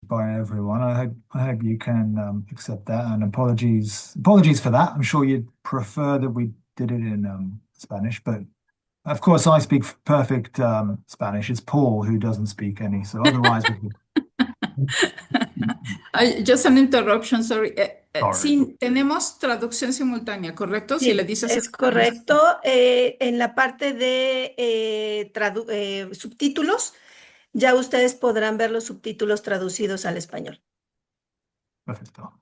by everyone. I hope you can accept that, and apologies for that. I'm sure you'd prefer that we did it in Spanish, but of course I speak perfect Spanish. It's Paul who doesn't speak any, so otherwise we could. Just an interruption, sorry. Sorry. Sí, tenemos traducción simultánea, ¿correcto? Si le Sí, dices es español. correcto. En la parte de subtítulos, ya ustedes podrán ver los subtítulos traducidos al español. Perfecto.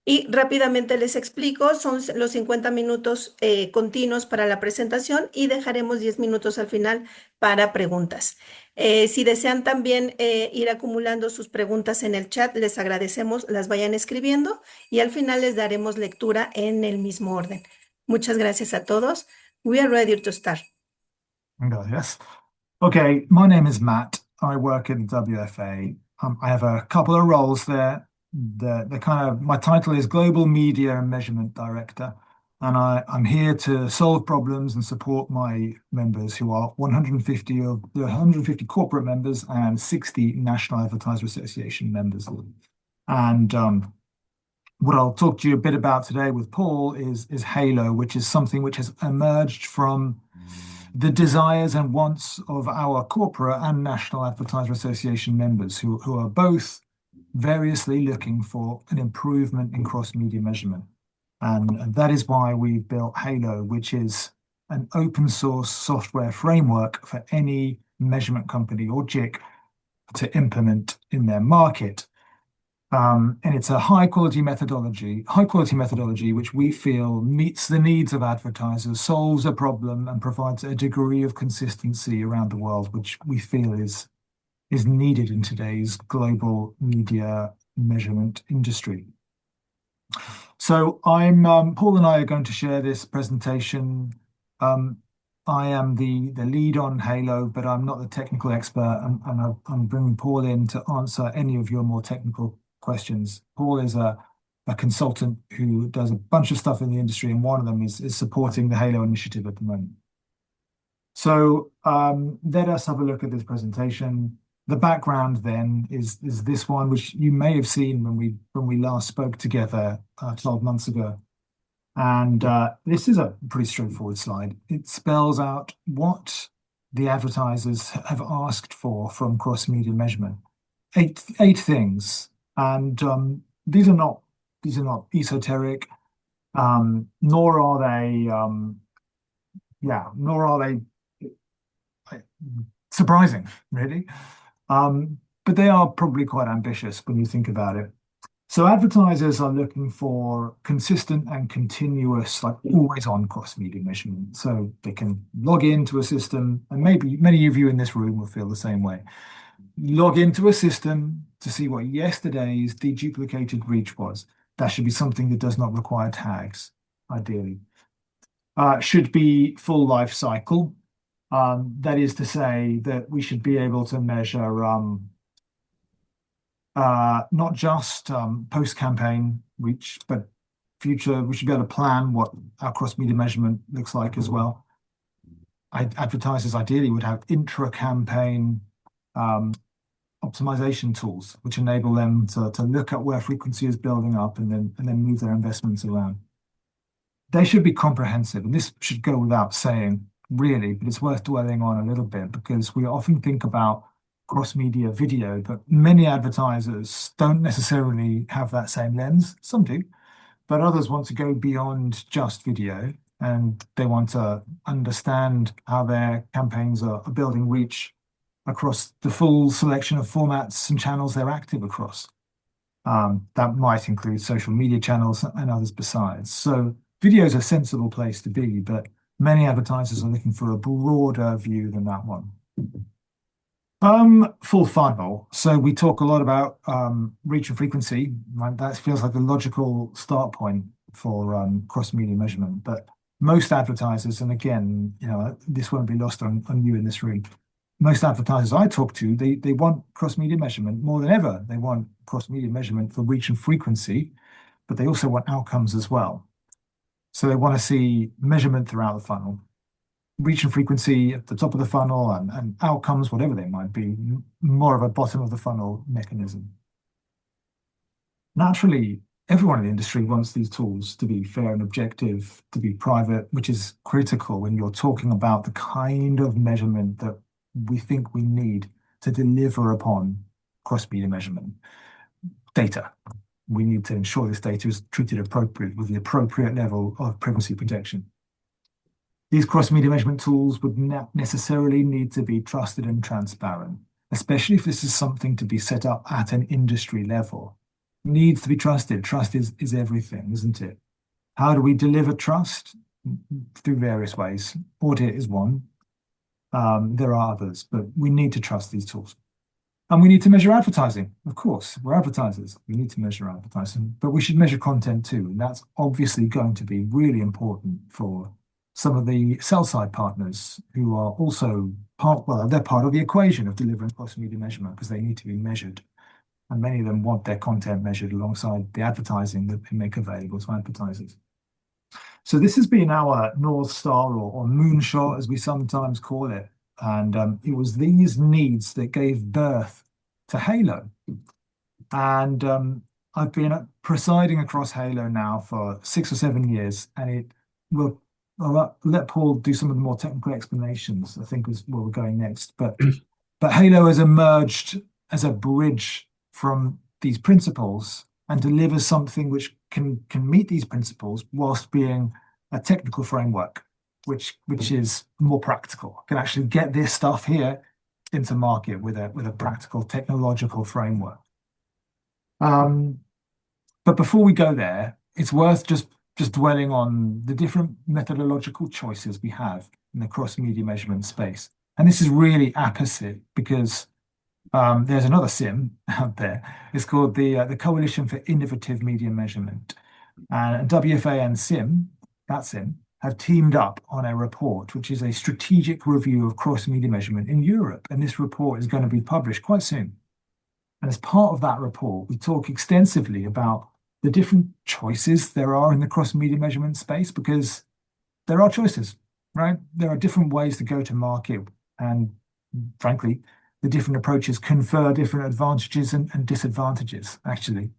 Y rápidamente les explico, son los 50 minutos continuos para la presentación y dejaremos 10 minutos al final para preguntas. Si desean también ir acumulando sus preguntas en el chat, les agradecemos, las vayan escribiendo y al final les daremos lectura en el mismo orden. Muchas gracias a todos. We are ready to start. Yes. Okay, my name is Matt. I work in WFA. I have a couple of roles there. My title is Global Media and Measurement Director, and I'm here to solve problems and support my members who are 150 of the 150 corporate members and 60 National Advertiser Association members. And what I'll talk to you a bit about today with Paul is Halo, which is something which has emerged from the desires and wants of our corporate and National Advertiser Association members who are both variously looking for an improvement in cross-media measurement. And that is why we've built Halo, which is an open source software framework for any measurement company or JIC to implement in their market. And it's a high quality methodology which we feel meets the needs of advertisers, solves a problem, and provides a degree of consistency around the world, which we feel is needed in today's global media measurement industry. So Paul and I are going to share this presentation. I am the lead on Halo, but I'm not the technical expert, and I'm bringing Paul in to answer any of your more technical questions. Paul is a consultant who does a bunch of stuff in the industry, and one of them is supporting the Halo initiative at the moment. So let us have a look at this presentation. The background then is this one, which you may have seen when we last spoke together 12 months ago. And this is a pretty straightforward slide. It spells out what the advertisers have asked for from cross-media measurement. Eight things, and these are not esoteric, nor are they surprising, really. But they are probably quite ambitious when you think about it. So advertisers are looking for consistent and continuous, like always-on cross-media measurement. So they can log into a system, and maybe many of you in this room will feel the same way. Log into a system to see what yesterday's deduplicated reach was. That should be something that does not require tags, ideally. Should be full life cycle. That is to say that we should be able to measure not just post-campaign reach, but future. We should be able to plan what our cross-media measurement looks like as well. Advertisers ideally would have intra-campaign optimization tools, which enable them to look at where frequency is building up and then move their investments around. They should be comprehensive, and this should go without saying, really, but it's worth dwelling on a little bit because we often think about cross-media video, but many advertisers don't necessarily have that same lens. Some do, but others want to go beyond just video, and they want to understand how their campaigns are building reach across the full selection of formats and channels they're active across. That might include social media channels and others besides. So video is a sensible place to be, but many advertisers are looking for a broader view than that one. Full funnel. So we talk a lot about reach and frequency. Right? That feels like a logical start point for cross-media measurement. But most advertisers, and again, this won't be lost on you in this room. Most advertisers I talk to, they want cross-media measurement more than ever. They want cross-media measurement for reach and frequency, but they also want outcomes as well. So they want to see measurement throughout the funnel. reach and frequency at the top of the funnel and outcomes, whatever they might be, more of a bottom of the funnel mechanism. Naturally, everyone in the industry wants these tools to be fair and objective, to be private, which is critical when you're talking about the kind of measurement that we think we need to deliver upon cross-media measurement. Data. We need to ensure this data is treated appropriately with the appropriate level of privacy protection. These cross-media measurement tools would not necessarily need to be trusted and transparent, especially if this is something to be set up at an industry level. Needs to be trusted. Trust is everything, isn't it? How do we deliver trust? Through various ways. Audit is one. There are others, but we need to trust these tools. And we need to measure advertising. Of course, we're advertisers. We need to measure advertising, but we should measure content too. And that's obviously going to be really important for some of the sell-side partners who are also they're part of the equation of delivering cross-media measurement because they need to be measured. And many of them want their content measured alongside the advertising that they make available to advertisers. So this has been our North Star or moonshot, as we sometimes call it. And it was these needs that gave birth to Halo. And I've been presiding across Halo now for 6 or 7 years, and I'll let Paul do some of the more technical explanations, I think is where we're going next. But Halo has emerged as a bridge from these principles and delivers something which can meet these principles whilst being a technical framework, which is more practical, can actually get this stuff here into market with a practical technological framework. But before we go there, it's worth just dwelling on the different methodological choices we have in the cross-media measurement space. And this is really apposite because there's another SIM out there. It's called the Coalition for Innovative Media Measurement. And WFA and SIM, have teamed up on a report, which is a strategic review of cross-media measurement in Europe. And this report is going to be published quite soon. And as part of that report, we talk extensively about the different choices there are in the cross-media measurement space, because there are choices, right? There are different ways to go to market. And frankly, the different approaches confer different advantages and disadvantages, actually.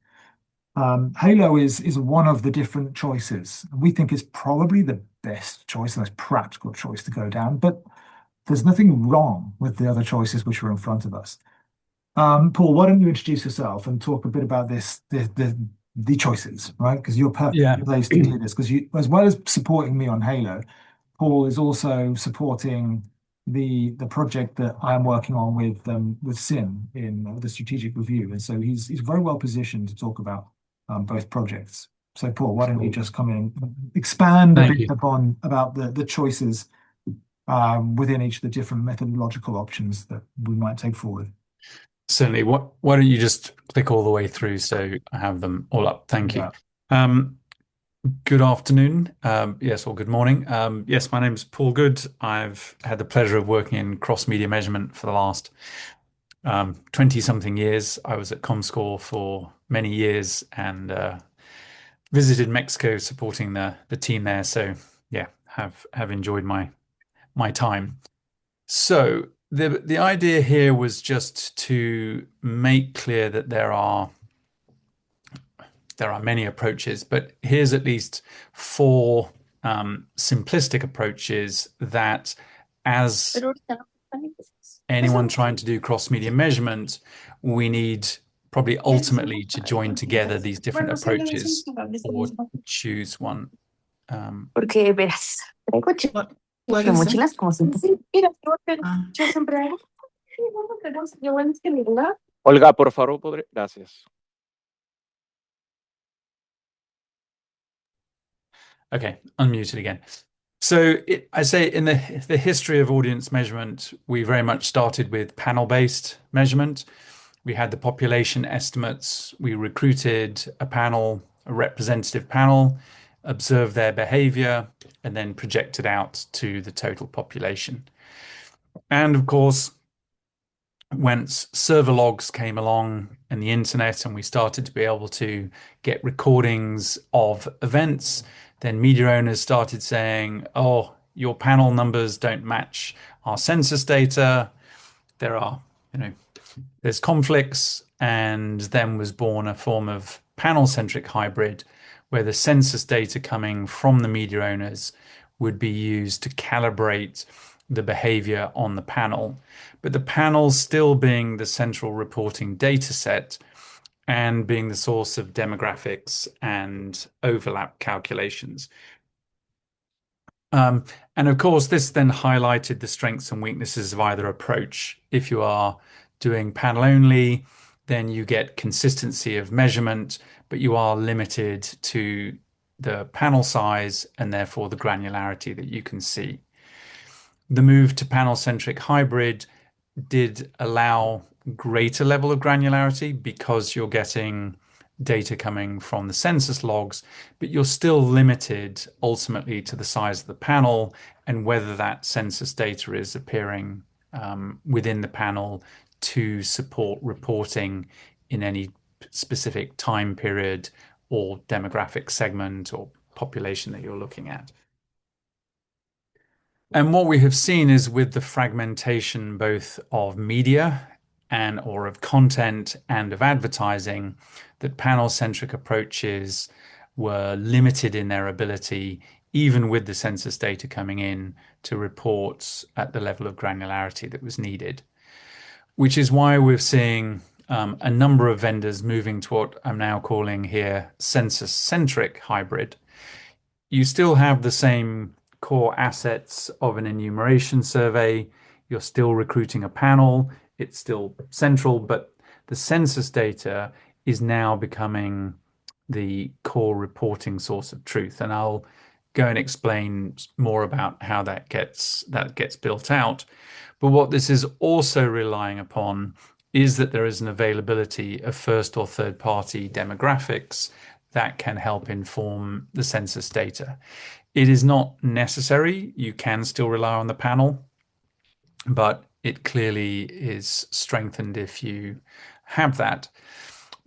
Halo is one of the different choices. We think it's probably the best choice, the most practical choice to go down, but there's nothing wrong with the other choices which are in front of us. Paul, why don't you introduce yourself and talk a bit about the choices, right? Because you're perfectly placed to do this, because you, as well as supporting me on Halo, Paul is also supporting the project that I'm working on with SIM in the strategic review. And so he's very well positioned to talk about both projects. So Paul, why don't you just come in and expand a bit about the choices within each of the different methodological options that we might take forward. Certainly. Why don't you just click all the way through so I have them all up? Thank you. Good afternoon. Yes, or good morning. Yes, my name is Paul Good. I've had the pleasure of working in cross-media measurement for the last 20-something years. I was at ComScore for many years and visited Mexico supporting the team there. So yeah, have enjoyed my time. So the idea here was just to make clear that there are many approaches, but here's at least 4 simplistic approaches that, as anyone trying to do cross-media measurement, we need probably ultimately to join together these different approaches or choose one. Porque verás, traigo What las is it? mochilas como siempre. Mira, yo siempre hago. Yo bueno, es que mira. Olga, por favor, gracias. Okay, unmuted again. So I say in the history of audience measurement, we very much started with panel-based measurement. We had the population estimates. We recruited a representative panel, observed their behavior, and then projected out to the total population. And of course, once server logs came along and the internet, and we started to be able to get recordings of events, then media owners started saying, oh, your panel numbers don't match our census data. There are, there's conflicts, and then was born a form of panel-centric hybrid where the census data coming from the media owners would be used to calibrate the behavior on the panel, but the panel still being the central reporting data set and being the source of demographics and overlap calculations. And of course, this then highlighted the strengths and weaknesses of either approach. If you are doing panel only, then you get consistency of measurement, but you are limited to the panel size and therefore the granularity that you can see. The move to panel-centric hybrid did allow greater level of granularity because you're getting data coming from the census logs, but you're still limited ultimately to the size of the panel and whether that census data is appearing within the panel to support reporting in any specific time period or demographic segment or population that you're looking at. And what we have seen is with the fragmentation both of media or of content and of advertising, that panel-centric approaches were limited in their ability, even with the census data coming in, to report at the level of granularity that was needed. Which is why we're seeing a number of vendors moving to what I'm now calling here census-centric hybrid. You still have the same core assets of an enumeration survey. You're still recruiting a panel. It's still central, but the census data is now becoming the core reporting source of truth. And I'll go and explain more about how that gets built out. But what this is also relying upon is that there is an availability of first or third party demographics that can help inform the census data. It is not necessary. You can still rely on the panel, but it clearly is strengthened if you have that.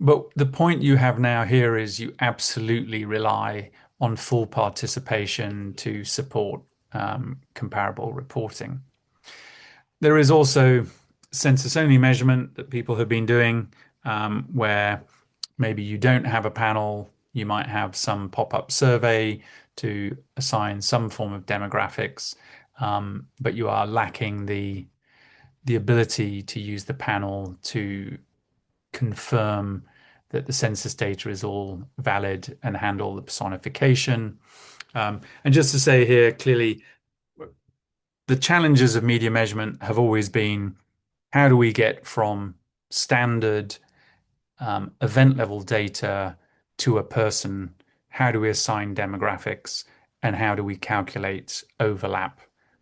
But the point you have now here is you absolutely rely on full participation to support comparable reporting. There is also census-only measurement that people have been doing where maybe you don't have a panel, you might have some pop-up survey to assign some form of demographics, but you are lacking the ability to use the panel to confirm that the census data is all valid and handle the personification. And just to say here clearly, the challenges of media measurement have always been, how do we get from standard event level data to a person? How do we assign demographics? And how do we calculate overlap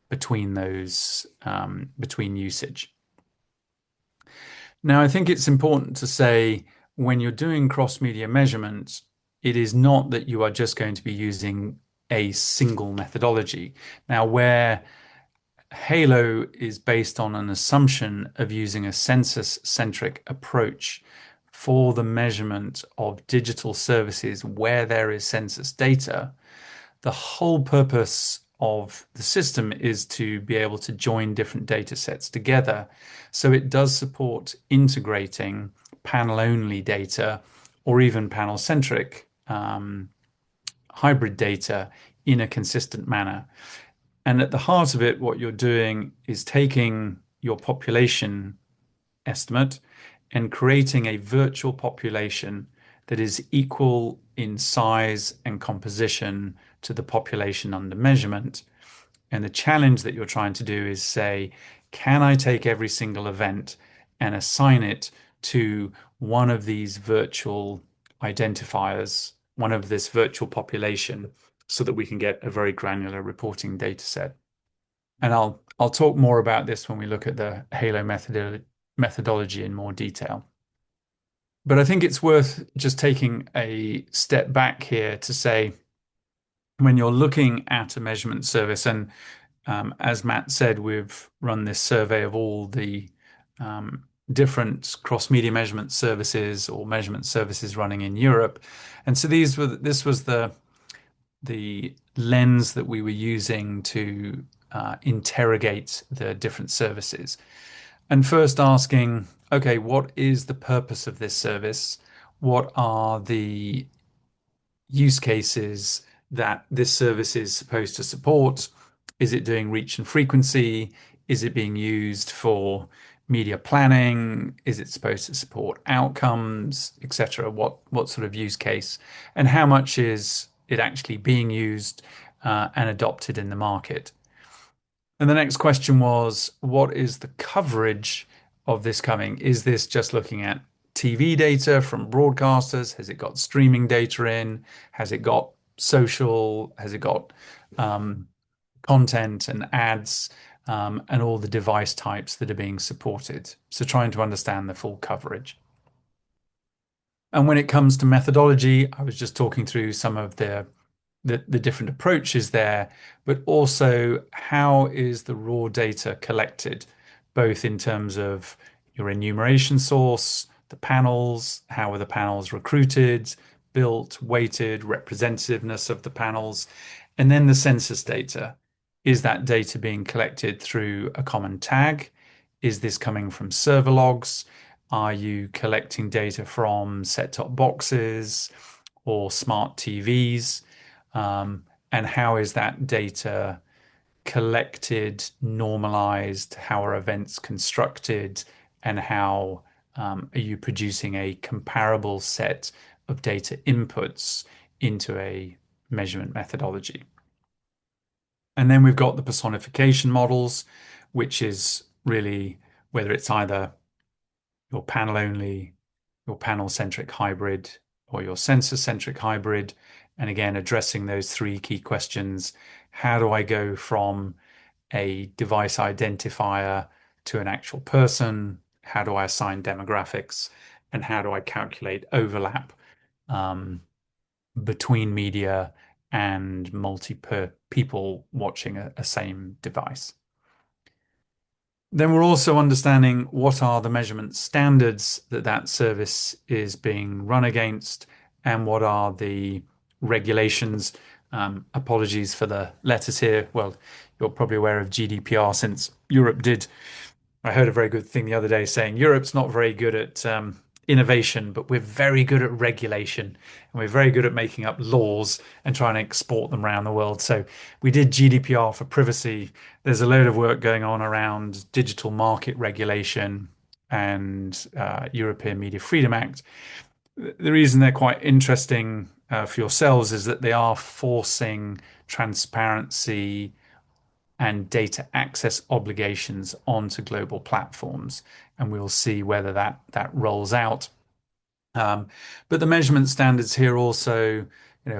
between those, between usage? Now, I think it's important to say when you're doing cross-media measurements, it is not that you are just going to be using a single methodology. Now, where Halo is based on an assumption of using a census-centric approach for the measurement of digital services where there is census data, the whole purpose of the system is to be able to join different data sets together. So it does support integrating panel-only data or even panel-centric hybrid data in a consistent manner. And at the heart of it, what you're doing is taking your population estimate and creating a virtual population that is equal in size and composition to the population under measurement. And the challenge that you're trying to do is say, can I take every single event and assign it to one of these virtual identifiers, one of this virtual population, so that we can get a very granular reporting data set. And I'll talk more about this when we look at the Halo methodology in more detail. But I think it's worth just taking a step back here to say, when you're looking at a measurement service, and as Matt said, we've run this survey of all the different cross-media measurement services or measurement services running in Europe. And so this was the the lens that we were using to interrogate the different services. And first asking, okay, what is the purpose of this service? What are the use cases that this service is supposed to support? Is it doing reach and frequency? Is it being used for media planning? Is it supposed to support outcomes, etc.? What sort of use case? And how much is it actually being used and adopted in the market? And the next question was, what is the coverage of this coming? Is this just looking at TV data from broadcasters? Has it got streaming data in? Has it got social? Has it got content and ads and all the device types that are being supported? So trying to understand the full coverage. And when it comes to methodology, I was just talking through some of the different approaches there, but also how is the raw data collected, both in terms of your enumeration source, the panels, how are the panels recruited, built, weighted, representativeness of the panels, and then the census data. Is that data being collected through a common tag? Is this coming from server logs? Are you collecting data from set-top boxes or smart TVs? And how is that data collected, normalized? How are events constructed? And how are you producing a comparable set of data inputs into a measurement methodology? And then we've got the personification models, which is really whether it's either your panel only, your panel-centric hybrid, or your census-centric hybrid. And again, addressing those three key questions. How do I go from a device identifier to an actual person? How do I assign demographics? And how do I calculate overlap between media and people watching a same device? Then we're also understanding what are the measurement standards that service is being run against, and what are the regulations. Apologies for the letters here. Well, you're probably aware of GDPR since Europe did. I heard a very good thing the other day saying Europe's not very good at innovation, but we're very good at regulation, and we're very good at making up laws and trying to export them around the world. So we did GDPR for privacy. There's a load of work going on around digital market regulation and European Media Freedom Act. The reason they're quite interesting for yourselves is that they are forcing transparency and data access obligations onto global platforms, and we'll see whether that rolls out. But the measurement standards here also,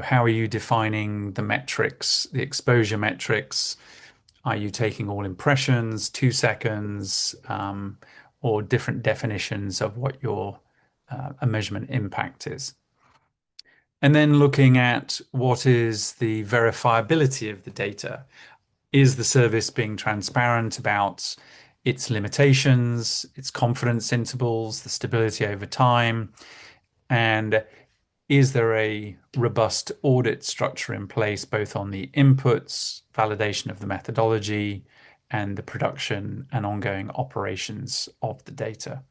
how are you defining the metrics, the exposure metrics? Are you taking all impressions, 2 seconds, or different definitions of what your a measurement impact is? And then looking at what is the verifiability of the data. Is the service being transparent about its limitations, its confidence intervals, the stability over time? And is there a robust audit structure in place, both on the inputs, validation of the methodology, and the production and ongoing operations of the data?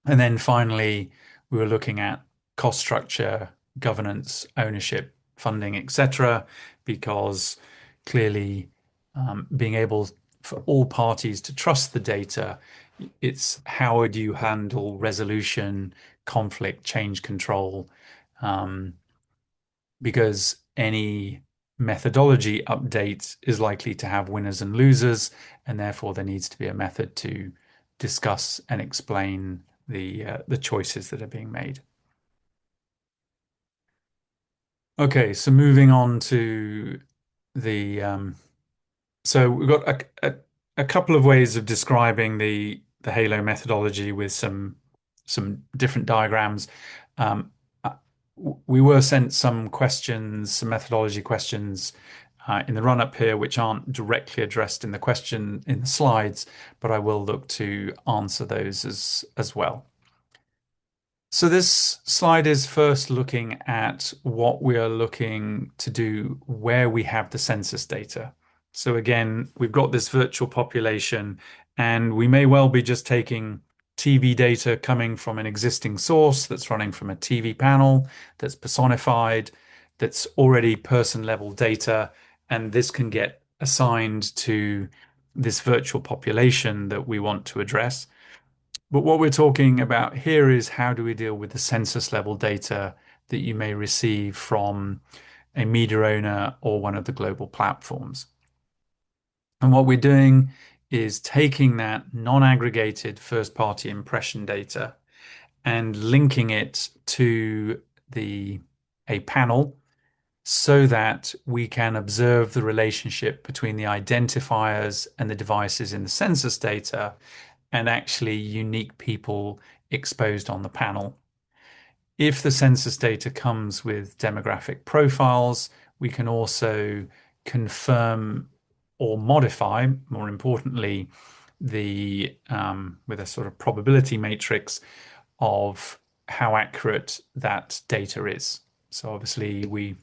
And then finally, we were looking at cost structure, governance, ownership, funding, etc., because clearly being able for all parties to trust the data, it's how would you handle resolution, conflict, change control, because any methodology update is likely to have winners and losers, and therefore there needs to be a method to discuss and explain the choices that are being made. Okay, so moving on to so we've got a couple of ways of describing the Halo methodology with some different diagrams. We were sent some questions, some methodology questions in the run-up here, which aren't directly addressed in the slides, but I will look to answer those as well. So this slide is first looking at what we are looking to do where we have the census data. So again, we've got this virtual population, and we may well be just taking TV data coming from an existing source that's running from a TV panel that's personified, that's already person level data, and this can get assigned to this virtual population that we want to address. But what we're talking about here is how do we deal with the census level data that you may receive from a media owner or one of the global platforms. And what we're doing is taking that non-aggregated first-party impression data and linking it to a panel so that we can observe the relationship between the identifiers and the devices in the census data and actually unique people exposed on the panel. If the census data comes with demographic profiles, we can also confirm or modify, more importantly, with a sort of probability matrix of how accurate that data is. So obviously we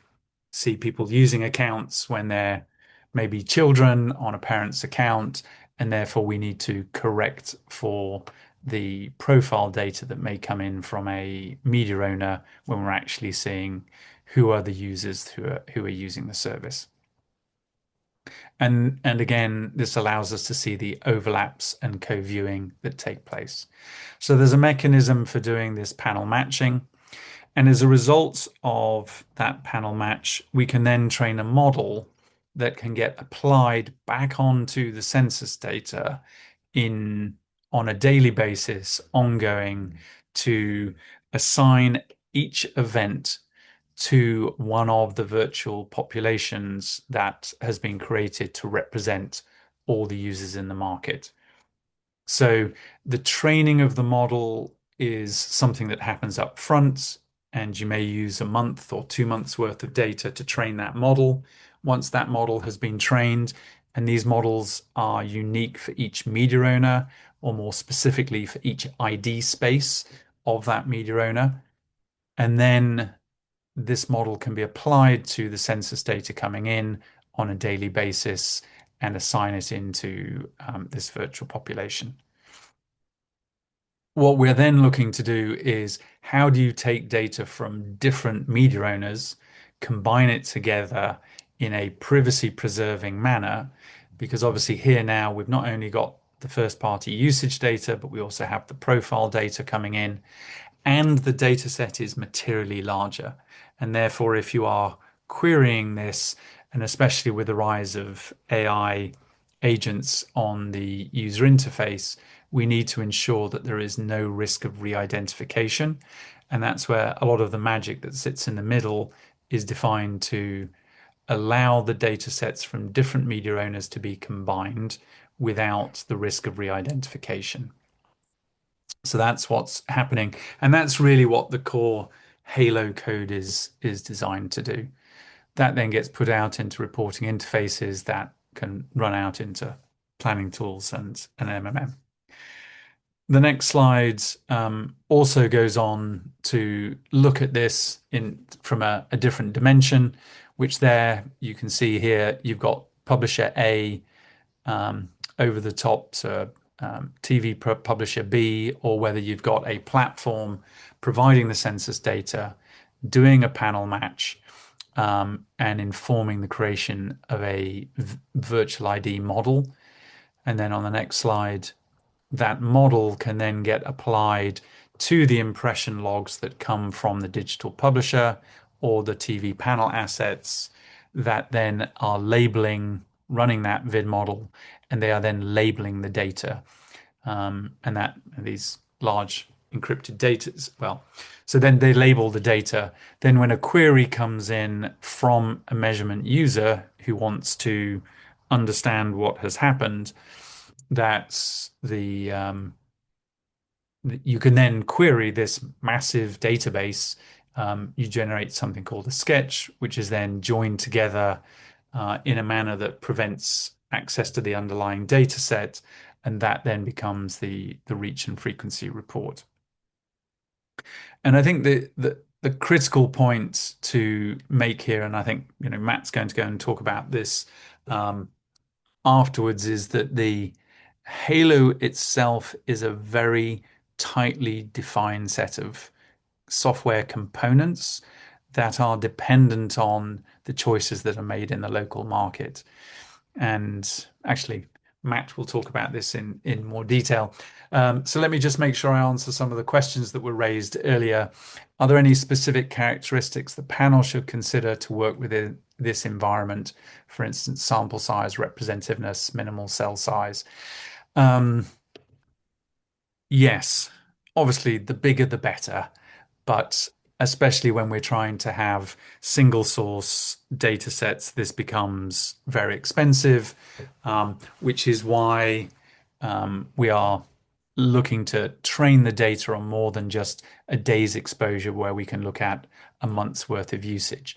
see people using accounts when they're maybe children on a parent's account, and therefore we need to correct for the profile data that may come in from a media owner when we're actually seeing who are the users who are using the service. And again, this allows us to see the overlaps and co-viewing that take place. So there's a mechanism for doing this panel matching. And as a result of that panel match, we can then train a model that can get applied back onto the census data on a daily basis, ongoing, to assign each event to one of the virtual populations that has been created to represent all the users in the market. So the training of the model is something that happens up front, and you may use a month or 2 months worth of data to train that model. Once that model has been trained, and these models are unique for each media owner, or more specifically for each ID space of that media owner, and then this model can be applied to the census data coming in on a daily basis and assign it into this virtual population. What we're then looking to do is how do you take data from different media owners, combine it together in a privacy preserving manner, because obviously here now we've not only got the first party usage data, but we also have the profile data coming in, and the data set is materially larger. And therefore, if you are querying this, and especially with the rise of AI agents on the user interface, we need to ensure that there is no risk of re-identification. And that's where a lot of the magic that sits in the middle is defined to allow the data sets from different media owners to be combined without the risk of re-identification. So that's what's happening. And that's really what the core Halo code is designed to do. That then gets put out into reporting interfaces that can run out into planning tools and an MMM. The next slide also goes on to look at this from a different dimension, which there you can see here, you've got publisher A over the top, so TV publisher B, or whether you've got a platform providing the census data, doing a panel match, and informing the creation of a virtual ID model. And then on the next slide, that model can then get applied to the impression logs that come from the digital publisher or the TV panel assets that then are running that vid model, and they are then labeling the data. And that these large encrypted data, well, so then they label the data. Then when a query comes in from a measurement user who wants to understand what has happened, that's you can then query this massive database. You generate something called a sketch, which is then joined together in a manner that prevents access to the underlying data set, and that then becomes the reach and frequency report. And I think the critical point to make here, and I think Matt's going to go and talk about this afterwards, is that the Halo itself is a very tightly defined set of software components that are dependent on the choices that are made in the local market. And actually, Matt will talk about this in more detail. So let me just make sure I answer some of the questions that were raised earlier. Are there any specific characteristics the panel should consider to work within this environment? For instance, sample size, representativeness, minimal cell size. Yes, obviously the bigger the better, but especially when we're trying to have single source data sets, this becomes very expensive, which is why we are looking to train the data on more than just a day's exposure, where we can look at a month's worth of usage.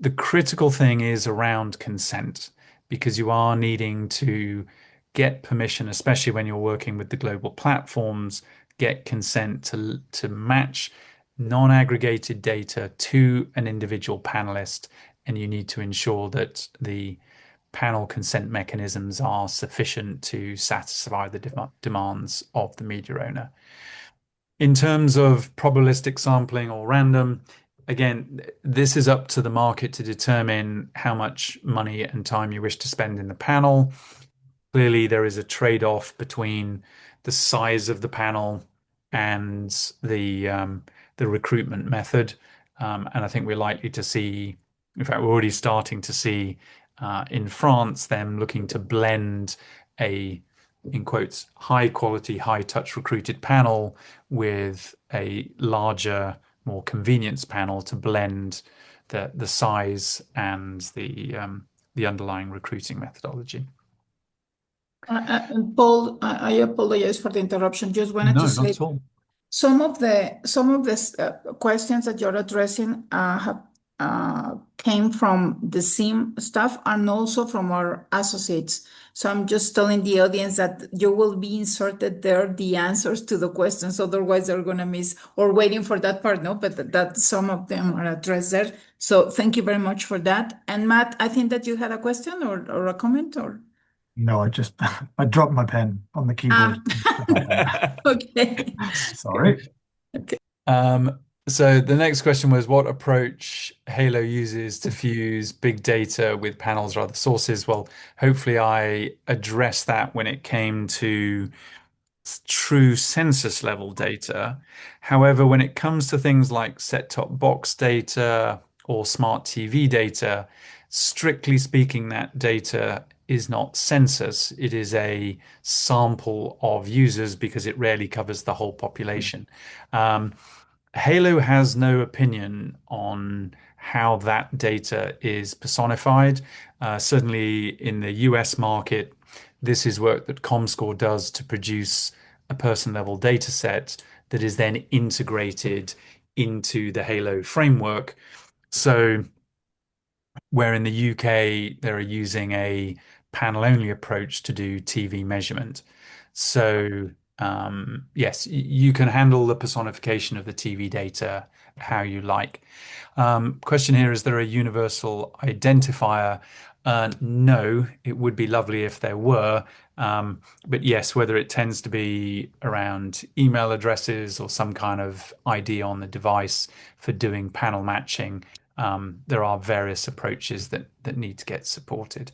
The critical thing is around consent, because you are needing to get permission, especially when you're working with the global platforms, get consent to match non-aggregated data to an individual panelist, and you need to ensure that the panel consent mechanisms are sufficient to satisfy the demands of the media owner. In terms of probabilistic sampling or random, again, this is up to the market to determine how much money and time you wish to spend in the panel. Clearly, there is a trade-off between the size of the panel and the recruitment method. And I think we're likely to see, in fact, we're already starting to see in France them looking to blend a, in quotes, high quality, high touch recruited panel with a larger, more convenience panel to blend the size and the underlying recruiting methodology. Paul, I apologize for the interruption. Just wanted No, to not say at all. some of the questions that you're addressing have came from the SIM staff and also from our associates. So I'm just telling the audience that you will be inserted there the answers to the questions. Otherwise, they're going to miss or waiting for that part. No, but that some of them are addressed there. So thank you very much for that. And Matt, I think that you had a question or a comment or. No, I dropped my pen on the keyboard. Okay. Sorry. Okay. So the next question was what approach Halo uses to fuse big data with panels or other sources. Well, hopefully I addressed that when it came to true census level data. However, when it comes to things like set-top box data or smart TV data, strictly speaking, that data is not census. It is a sample of users because it rarely covers the whole population. Halo has no opinion on how that data is personified. Certainly in the US market, this is work that ComScore does to produce a person level data set that is then integrated into the Halo framework. So where in the UK, they're using a panel only approach to do TV measurement. So yes, you can handle the personification of the TV data how you like. Question here, is there a universal identifier? No, it would be lovely if there were. But yes, whether it tends to be around email addresses or some kind of ID on the device for doing panel matching, there are various approaches that need to get supported.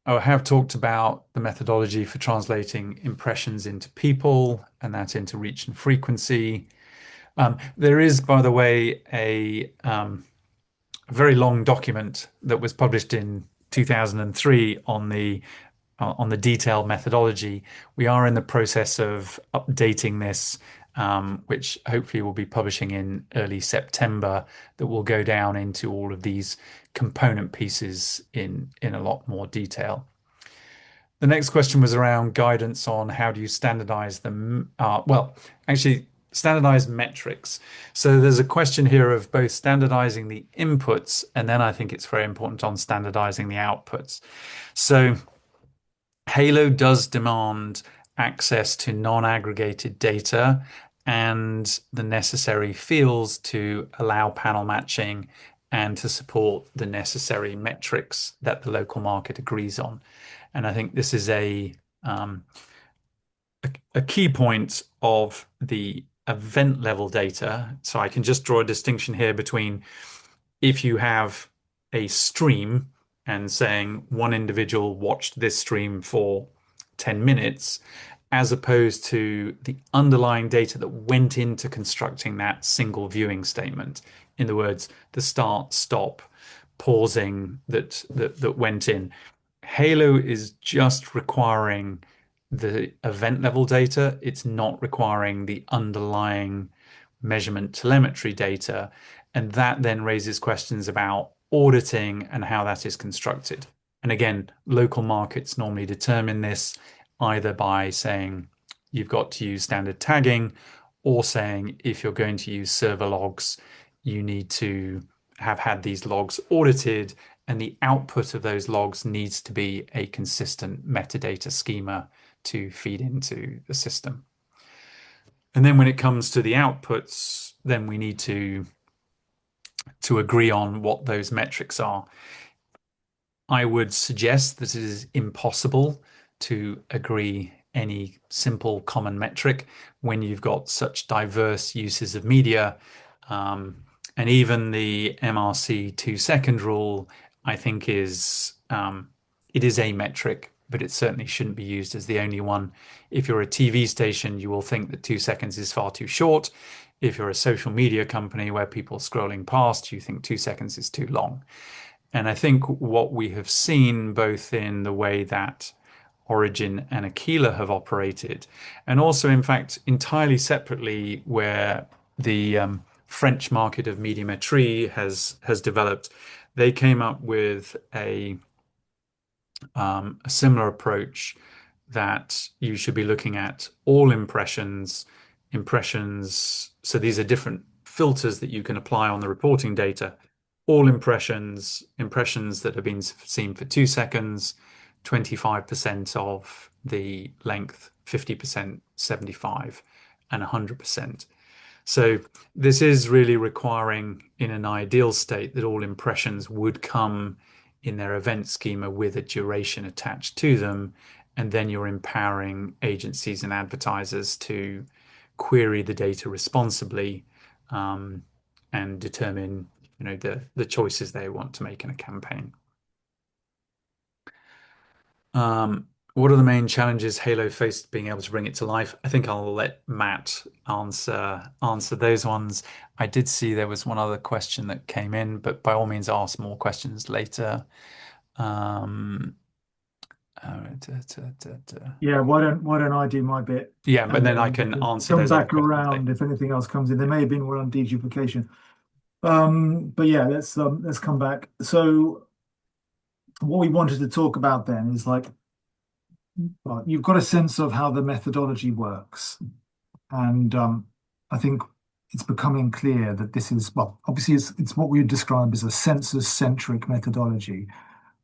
I have talked about the methodology for translating impressions into people and that into reach and frequency. There is, by the way, a very long document that was published in 2003 on the detailed methodology. We are in the process of updating this, which hopefully we'll be publishing in early September, that will go down into all of these component pieces in a lot more detail. The next question was around guidance on how do you standardize them? Well, actually, standardize metrics. So there's a question here of both standardizing the inputs, and then I think it's very important on standardizing the outputs. So Halo does demand access to non-aggregated data and the necessary fields to allow panel matching and to support the necessary metrics that the local market agrees on. And I think this is a key point of the event level data. So I can just draw a distinction here between if you have a stream and saying one individual watched this stream for 10 minutes, as opposed to the underlying data that went into constructing that single viewing statement. In other words, the start, stop, pausing that went in. Halo is just requiring the event level data. It's not requiring the underlying measurement telemetry data. And that then raises questions about auditing and how that is constructed. And again, local markets normally determine this either by saying you've got to use standard tagging, or saying if you're going to use server logs, you need to have had these logs audited, and the output of those logs needs to be a consistent metadata schema to feed into the system. And then when it comes to the outputs, then we need to agree on what those metrics are. I would suggest that it is impossible to agree any simple common metric when you've got such diverse uses of media. And even the MRC 2-second rule, I think it is a metric, but it certainly shouldn't be used as the only one. If you're a TV station, you will think that 2 seconds is far too short. If you're a social media company where people are scrolling past, you think 2 seconds is too long. And I think what we have seen both in the way that Origin and Aquila have operated, and also in fact entirely separately where the French market of médiamétrie has developed, they came up with a similar approach that you should be looking at all impressions. So these are different filters that you can apply on the reporting data. All impressions that have been seen for 2 seconds, 25% of the length, 50%, 75%, and 100%. So this is really requiring, in an ideal state, that all impressions would come in their event schema with a duration attached to them, and then you're empowering agencies and advertisers to query the data responsibly and determine the choices they want to make in a campaign. What are the main challenges Halo faced being able to bring it to life? I think I'll let Matt answer those ones. I did see there was one other question that came in, but by all means ask more questions later. Yeah, why don't I do my bit? Yeah, but then I can answer those back around if anything else comes in. There may have been one on deduplication. But yeah, let's come back. So what we wanted to talk about then is well, you've got a sense of how the methodology works. And I think it's becoming clear that this is, well, obviously it's what we would describe as a census-centric methodology,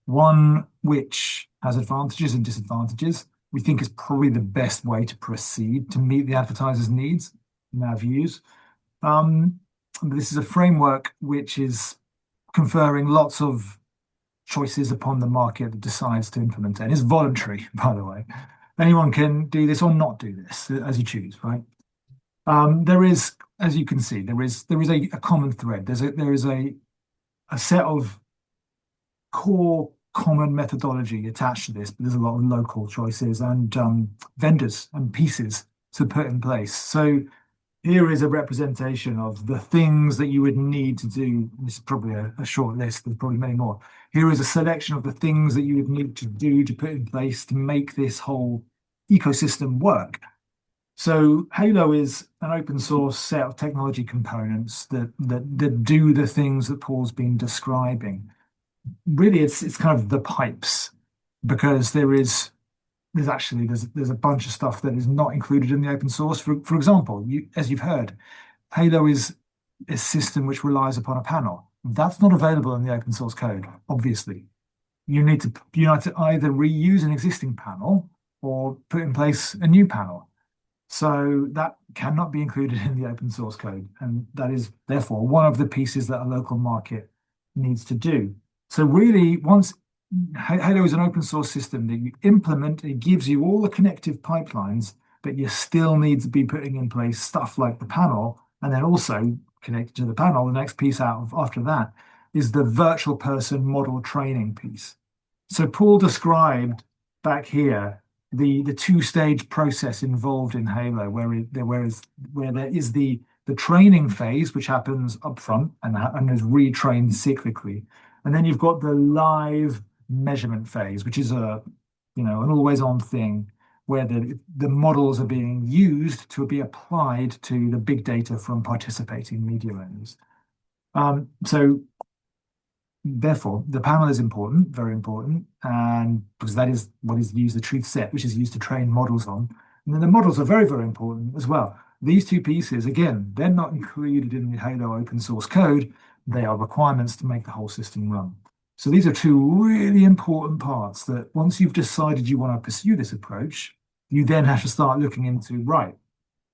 one which has advantages and disadvantages. We think is probably the best way to proceed to meet the advertiser's needs, in our views. This is a framework which is conferring lots of choices upon the market that decides to implement it. And it's voluntary, by the way. Anyone can do this or not do this as you choose, right? There is, as you can see, there is a common thread. There is a set of core common methodology attached to this, but there's a lot of local choices and vendors and pieces to put in place. So here is a representation of the things that you would need to do. This is probably a short list. There's probably many more. Here is a selection of the things that you would need to do to put in place to make this whole ecosystem work. So Halo is an open source set of technology components that do the things that Paul's been describing. Really, it's kind of the pipes, because there's a bunch of stuff that is not included in the open source. For example, as you've heard, Halo is a system which relies upon a panel. That's not available in the open source code, obviously. You need to either reuse an existing panel or put in place a new panel. So that cannot be included in the open source code. And that is therefore one of the pieces that a local market needs to do. So really, once Halo is an open source system that you implement, it gives you all the connective pipelines, but you still need to be putting in place stuff like the panel, and then also connected to the panel, the next piece out of after that is the virtual person model training piece. So Paul described back here the two-stage process involved in Halo, where there is the training phase, which happens up front and is retrained cyclically. And then you've got the live measurement phase, which is an always-on thing where the models are being used to be applied to the big data from participating media owners. So therefore, the panel is important, very important, and because that is what is used, the truth set, which is used to train models on. And then the models are very, very important as well. These two pieces, again, they're not included in the Halo open source code. They are requirements to make the whole system run. So these are two really important parts that once you've decided you want to pursue this approach, you then have to start looking into, right,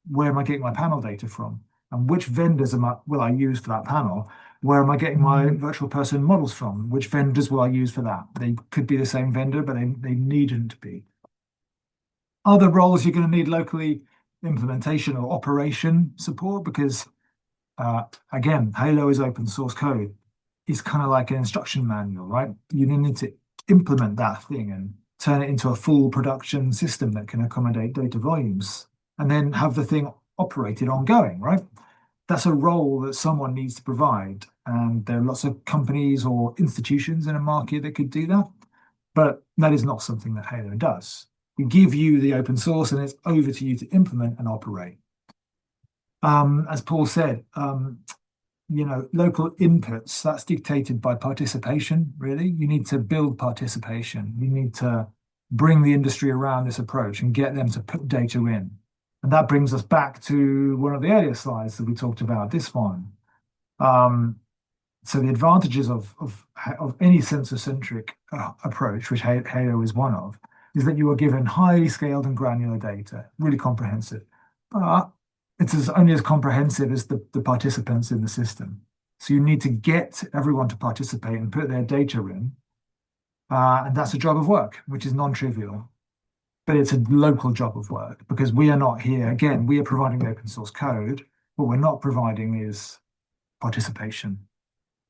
where am I getting my panel data from? And which vendors will I use for that panel? Where am I getting my virtual person models from? Which vendors will I use for that? They could be the same vendor, but they needn't be. Other roles you're going to need locally, implementation or operation support, because again, Halo is open source code. It's kind of like an instruction manual, right? You need to implement that thing and turn it into a full production system that can accommodate data volumes, and then have the thing operated ongoing, right? That's a role that someone needs to provide. And there are lots of companies or institutions in a market that could do that. But that is not something that Halo does. We give you the open source and it's over to you to implement and operate. As Paul said, local inputs, that's dictated by participation, really. You need to build participation. You need to bring the industry around this approach and get them to put data in. And that brings us back to one of the earlier slides that we talked about, this one. So the advantages of any sensor-centric approach, which Halo is one of, is that you are given highly scaled and granular data, really comprehensive. But it's only as comprehensive as the participants in the system. So you need to get everyone to participate and put their data in. And that's a job of work, which is non-trivial. But it's a local job of work because we are not here. Again, we are providing the open source code. What we're not providing is participation.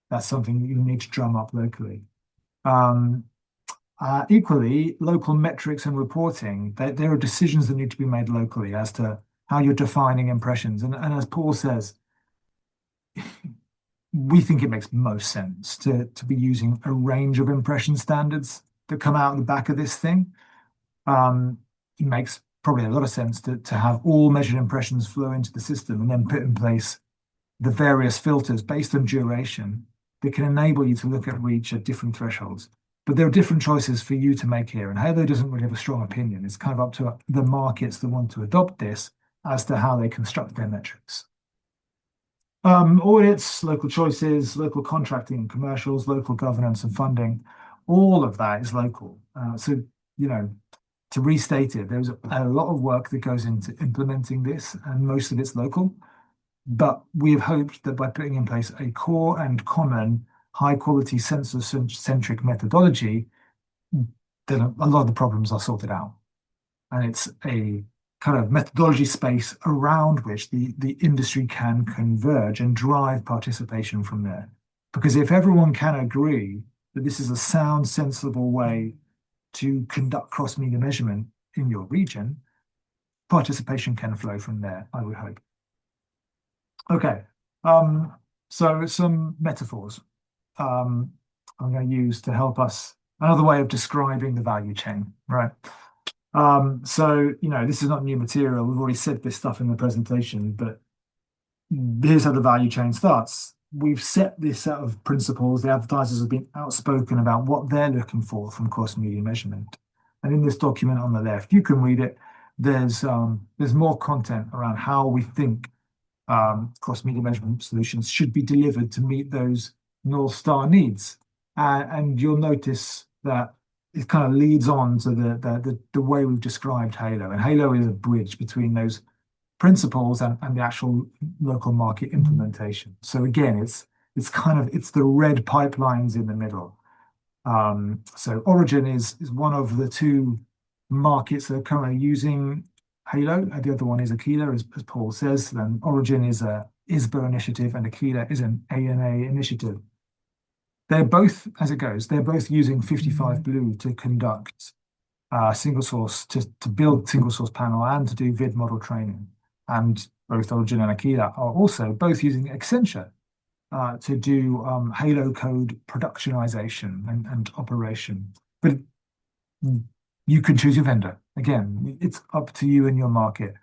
That's something you need to drum up locally. Equally, local metrics and reporting, there are decisions that need to be made locally as to how you're defining impressions. And as Paul says, we think it makes most sense to be using a range of impression standards that come out of the back of this thing. It makes probably a lot of sense to have all measured impressions flow into the system and then put in place the various filters based on duration that can enable you to look at reach at different thresholds. But there are different choices for you to make here. And Halo doesn't really have a strong opinion. It's kind of up to the markets that want to adopt this as to how they construct their metrics. Audits, local choices, local contracting and commercials, local governance and funding, all of that is local. So, to restate it, there's a lot of work that goes into implementing this, and most of it's local. But we have hoped that by putting in place a core and common high-quality sensor-centric methodology, that a lot of the problems are sorted out. And it's a kind of methodology space around which the industry can converge and drive participation from there. Because if everyone can agree that this is a sound, sensible way to conduct cross-media measurement in your region, participation can flow from there, I would hope. Okay, so some metaphors I'm going to use to help us, another way of describing the value chain, right? So, this is not new material. We've already said this stuff in the presentation, but here's how the value chain starts. We've set this set of principles. The advertisers have been outspoken about what they're looking for from cross-media measurement. And in this document on the left, you can read it. There's more content around how we think cross-media measurement solutions should be delivered to meet those North Star needs. And you'll notice that it kind of leads on to the way we've described Halo. And Halo is a bridge between those principles and the actual local market implementation. So again, it's the red pipelines in the middle. So Origin is one of the two markets that are currently using Halo. The other one is Aquila, as Paul says. Then Origin is a ISBA initiative, and Aquila is an ANA initiative. They're both, as it goes, they're both using 55 Blue to conduct single source, to build single source panel and to do vid model training. And both Origin and Aquila are also both using Accenture to do Halo code productionization and operation. But you can choose your vendor. Again, it's up to you and your market,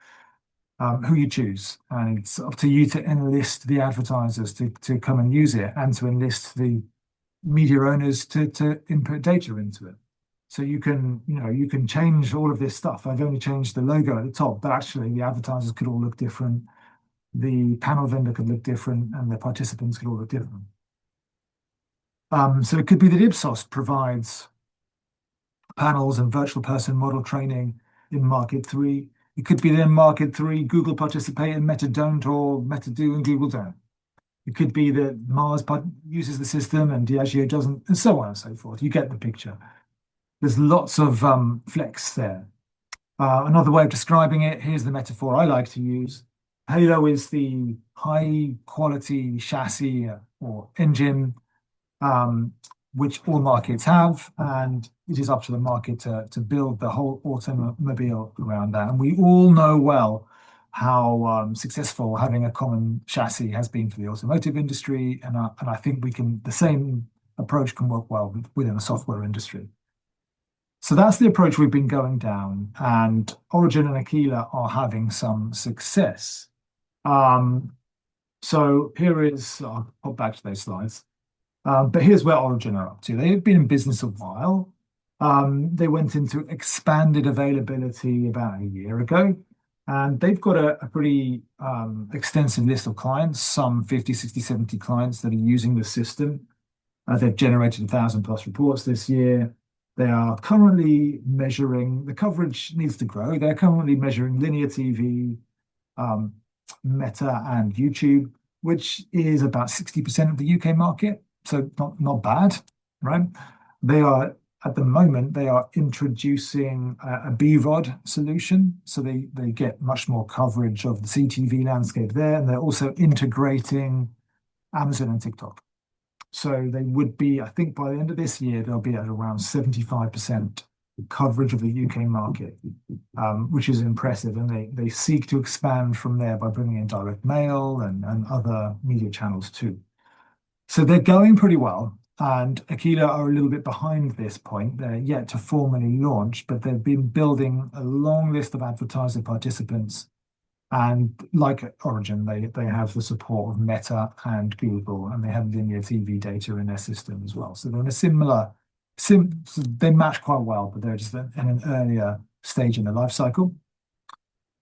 who you choose. And it's up to you to enlist the advertisers to come and use it, and to enlist the media owners to input data into it. So you can change all of this stuff. I've only changed the logo at the top, but actually the advertisers could all look different. The panel vendor could look different, and the participants could all look different. So it could be that Ipsos provides panels and virtual person model training in market 3. It could be that in market 3, Google participate and Meta don't, or Meta do and Google don't. It could be that Mars uses the system and Diageo doesn't, and so on and so forth. You get the picture. There's lots of flex there. Another way of describing it, here's the metaphor I like to use. Halo is the high quality chassis or engine, which all markets have, and it is up to the market to build the whole automobile around that. And we all know well how successful having a common chassis has been for the automotive industry, and I think the same approach can work well within the software industry. So that's the approach we've been going down, and Origin and Aquila are having some success. So here is, I'll pop back to those slides. But here's where Origin are up to. They've been in business a while. They went into expanded availability about a year ago, and they've got a pretty extensive list of clients, some 50, 60, 70 clients that are using the system. They've generated 1,000 plus reports this year. They are currently measuring, the coverage needs to grow. They're currently measuring linear TV, Meta, and YouTube, which is about 60% of the UK market. So not bad, right? At the moment, they are introducing a BVOD solution. So they get much more coverage of the CTV landscape there. And they're also integrating Amazon and TikTok. So they would be, I think by the end of this year, they'll be at around 75% coverage of the UK market, which is impressive. And they seek to expand from there by bringing in direct mail and other media channels too. So they're going pretty well. And Aquila are a little bit behind this point. They're yet to formally launch, but they've been building a long list of advertiser participants. And like Origin, they have the support of Meta and Google, and they have linear TV data in their system as well. So they're in a similar, they match quite well, but they're just in an earlier stage in the life cycle.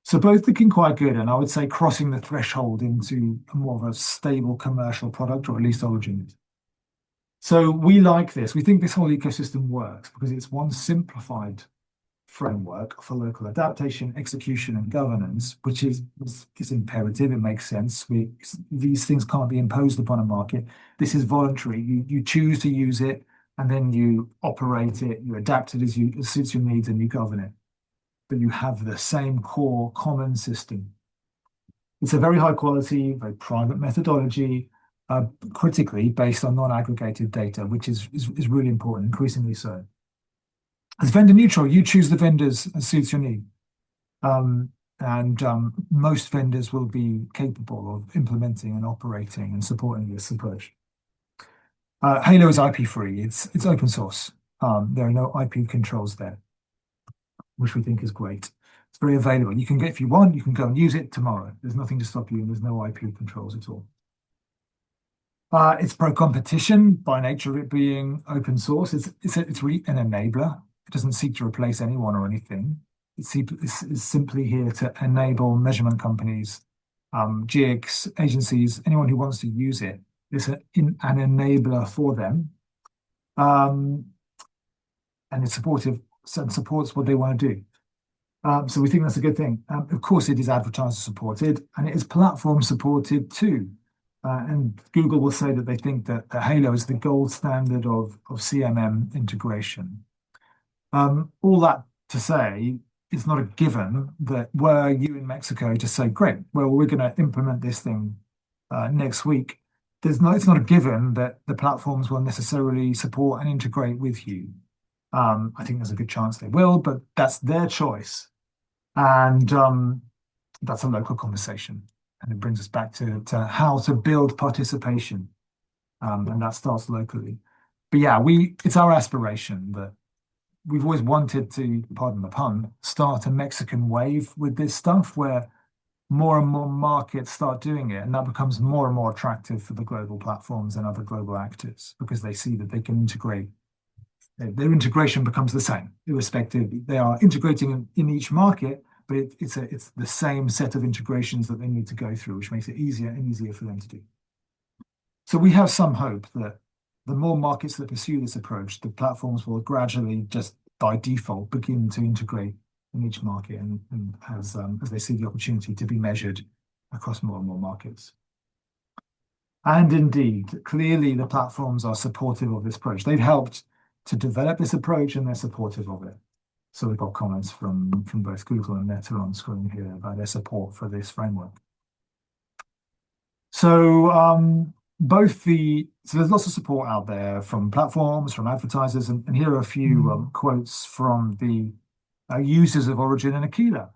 So both looking quite good, and I would say crossing the threshold into more of a stable commercial product, or at least Origin is. So we like this. We think this whole ecosystem works because it's one simplified framework for local adaptation, execution, and governance, which is imperative. It makes sense. These things can't be imposed upon a market. This is voluntary. You choose to use it, and then you operate it. You adapt it as suits your needs, and you govern it. But you have the same core common system. It's a very high quality, very private methodology, critically based on non-aggregated data, which is really important, increasingly so. It's vendor neutral. You choose the vendors as suits your need. Most vendors will be capable of implementing and operating and supporting this approach. Halo is IP free. It's open source. There are no IP controls there, which we think is great. It's very available. You can get, if you want, you can go and use it tomorrow. There's nothing to stop you, and there's no IP controls at all. It's pro-competition by nature of it being open source. It's really an enabler. It doesn't seek to replace anyone or anything. It's simply here to enable measurement companies, GIGs, agencies, anyone who wants to use it. It's an enabler for them. and it's supportive and supports what they want to do. So we think that's a good thing. Of course, it is advertiser supported and it is platform supported too. And Google will say that they think that Halo is the gold standard of CMM integration. All that to say, it's not a given that were you in Mexico to say, great, well, we're going to implement this thing next week. It's not a given that the platforms will necessarily support and integrate with you. I think there's a good chance they will, but that's their choice. And that's a local conversation. And it brings us back to how to build participation. And that starts locally. But yeah, it's our aspiration that we've always wanted to, pardon the pun, start a Mexican wave with this stuff where more and more markets start doing it. And that becomes more and more attractive for the global platforms and other global actors because they see that they can integrate. Their integration becomes the same, irrespective. They are integrating in each market, but it's the same set of integrations that they need to go through, which makes it easier and easier for them to do. So we have some hope that the more markets that pursue this approach, the platforms will gradually just by default begin to integrate in each market and as they see the opportunity to be measured across more and more markets. And indeed, clearly the platforms are supportive of this approach. They've helped to develop this approach and they're supportive of it. So we've got comments from both Google and Meta on screen here about their support for this framework. So so there's lots of support out there from platforms, from advertisers, and here are a few quotes from the users of Origin and Aquila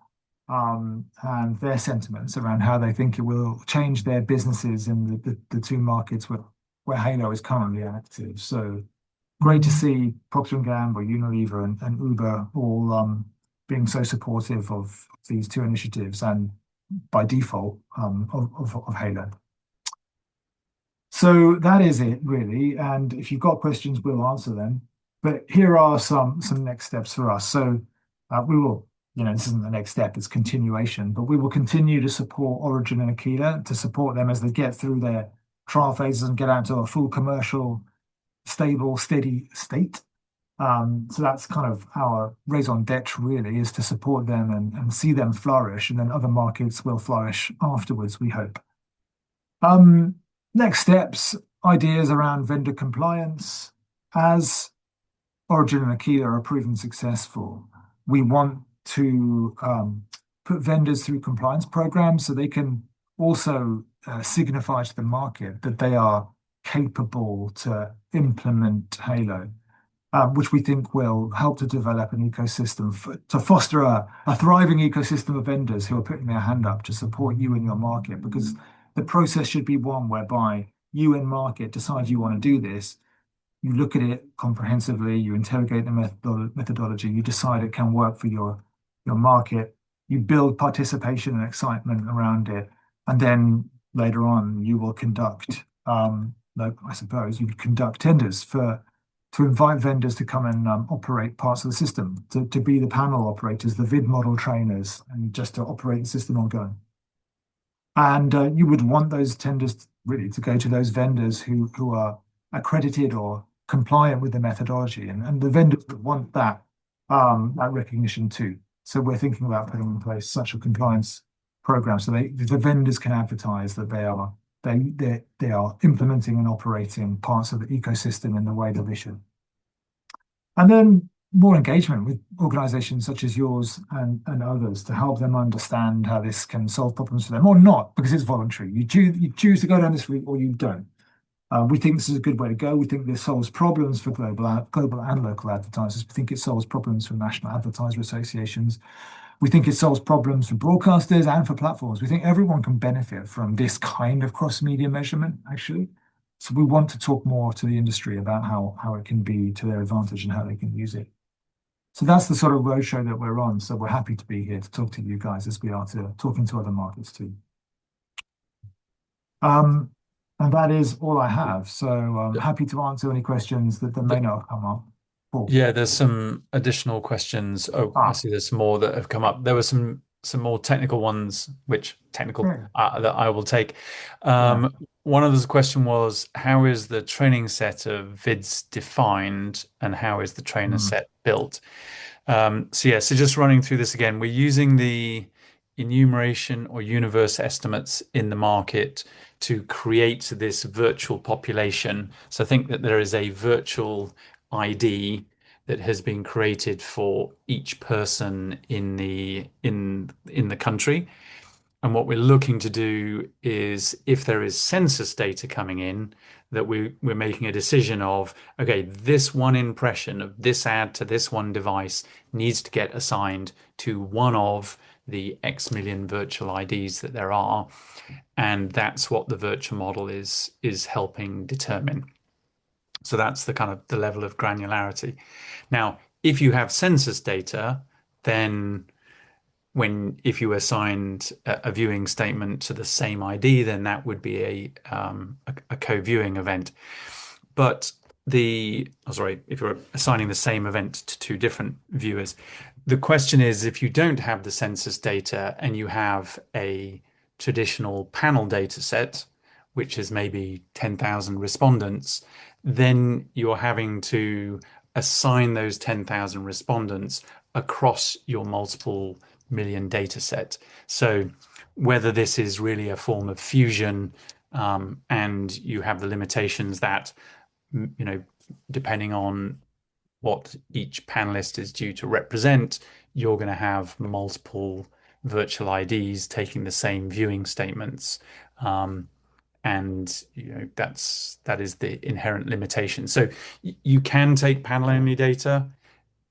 and their sentiments around how they think it will change their businesses in the two markets where Halo is currently active. So great to see Procter & Gamble, Unilever, and Uber all being so supportive of these two initiatives and by default of Halo. So that is it really. And if you've got questions, we'll answer them. But here are some next steps for us. So we will, this isn't the next step, it's continuation, but we will continue to support Origin and Aquila to support them as they get through their trial phases and get out to a full commercial, stable, steady state. So that's kind of our raison d'etre really, is to support them and see them flourish, and then other markets will flourish afterwards, we hope. Next steps, ideas around vendor compliance. As Origin and Aquila are proven successful, we want to put vendors through compliance programs so they can also signify to the market that they are capable to implement Halo, which we think will help to develop an ecosystem to foster a thriving ecosystem of vendors who are putting their hand up to support you in your market, because the process should be one whereby you in market decide you want to do this. You look at it comprehensively, you interrogate the methodology, you decide it can work for your market, you build participation and excitement around it, and then later on you will conduct, I suppose, you would conduct tenders to invite vendors to come and operate parts of the system, to be the panel operators, the vid model trainers, and just to operate the system ongoing. And you would want those tenders really to go to those vendors who are accredited or compliant with the methodology, and the vendors would want that recognition too. So we're thinking about putting in place such a compliance program so the vendors can advertise that they are implementing and operating parts of the ecosystem in the way that they should. And then more engagement with organizations such as yours and others to help them understand how this can solve problems for them, or not, because it's voluntary. You choose to go down this route or you don't. We think this is a good way to go. We think this solves problems for global and local advertisers. We think it solves problems for national advertiser associations. We think it solves problems for broadcasters and for platforms. We think everyone can benefit from this kind of cross-media measurement, actually. So we want to talk more to the industry about how it can be to their advantage and how they can use it. So that's the sort of roadshow that we're on. So we're happy to be here to talk to you guys as we are to talking to other markets too. And that is all I have. So I'm happy to answer any questions that may not have come up. Cool. Yeah, there's some additional questions. I see there's some more that have come up. There were some some more technical ones, which technical Great. that I will take. Yeah. One of the question was, how is the training set of vids defined and how is the trainer set built? So just running through this again, we're using the enumeration or universe estimates in the market to create this virtual population. So think that there is a virtual ID that has been created for each person in the country. And what we're looking to do is, if there is census data coming in, that we're making a decision of, okay, this one impression of this ad to this one device needs to get assigned to one of the X million virtual IDs that there are. And that's what the virtual model is helping determine. So that's the kind of the level of granularity. Now, if you have census data, then if you assigned a viewing statement to the same ID, then that would be a co-viewing event. But if you're assigning the same event to two different viewers, the question is, if you don't have the census data and you have a traditional panel data set, which is maybe 10,000 respondents, then you're having to assign those 10,000 respondents across your multiple million data set. So whether this is really a form of fusion, and you have the limitations that, depending on what each panelist is due to represent, you're going to have multiple virtual IDs taking the same viewing statements. And that is the inherent limitation. So you can take panel only data,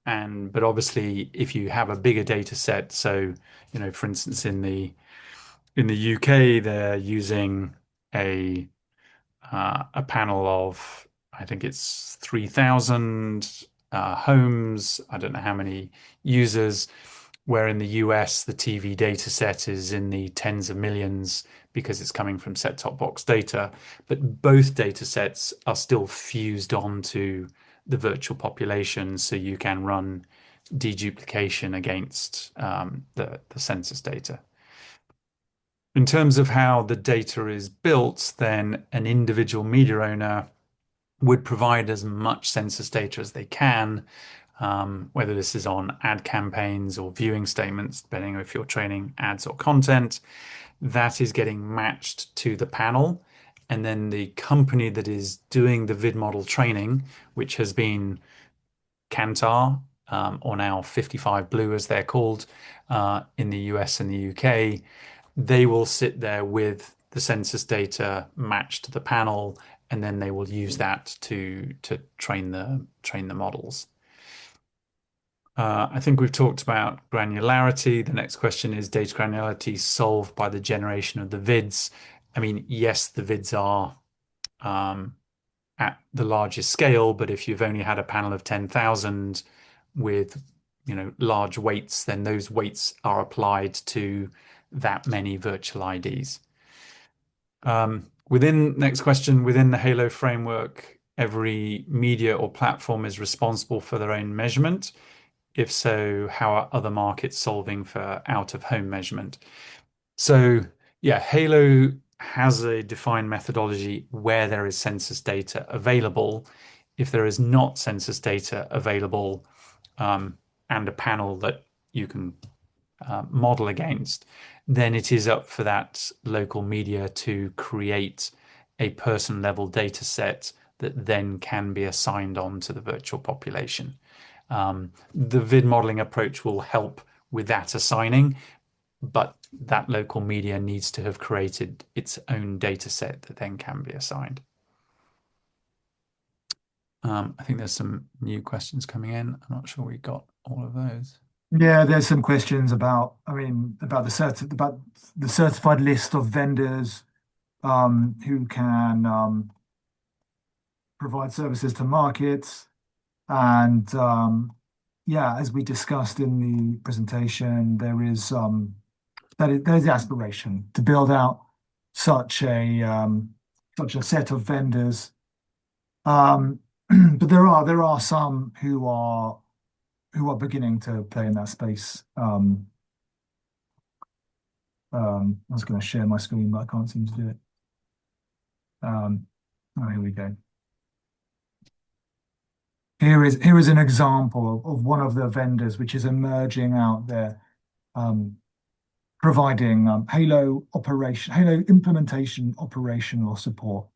but obviously if you have a bigger data set, so for instance in the UK they're using a panel of, I think it's 3,000 homes, I don't know how many users, where in the US the TV data set is in the tens of millions because it's coming from set-top box data, but both data sets are still fused onto the virtual population, so you can run deduplication against the census data. In terms of how the data is built, then an individual media owner would provide as much census data as they can, whether this is on ad campaigns or viewing statements, depending on if you're training ads or content. That is getting matched to the panel. And then the company that is doing the vid model training, which has been Kantar, or now 55 Blue as they're called, in the US and the UK, they will sit there with the census data matched to the panel, and then they will use that to train the models. I think we've talked about granularity. The next question is data granularity solved by the generation of the vids. I mean, yes, the vids are at the largest scale, but if you've only had a panel of 10,000 with large weights, then those weights are applied to that many virtual IDs. Next question, within the Halo framework, every media or platform is responsible for their own measurement. If so, how are other markets solving for out-of-home measurement? So yeah, Halo has a defined methodology where there is census data available. If there is not census data available, and a panel that you can model against, then it is up for that local media to create a person level data set that then can be assigned on to the virtual population. The vid modeling approach will help with that assigning, but that local media needs to have created its own data set that then can be assigned. I think there's some new questions coming in. I'm not sure we got all of those. Yeah, there's some questions about the certified list of vendors who can provide services to markets. And yeah, as we discussed in the presentation, there's the aspiration to build out such a set of vendors. But there are some who are beginning to play in that space. I was going to share my screen, but I can't seem to do it. Oh, here we go. Here is an example of one of the vendors which is emerging out there, providing Halo implementation operational support.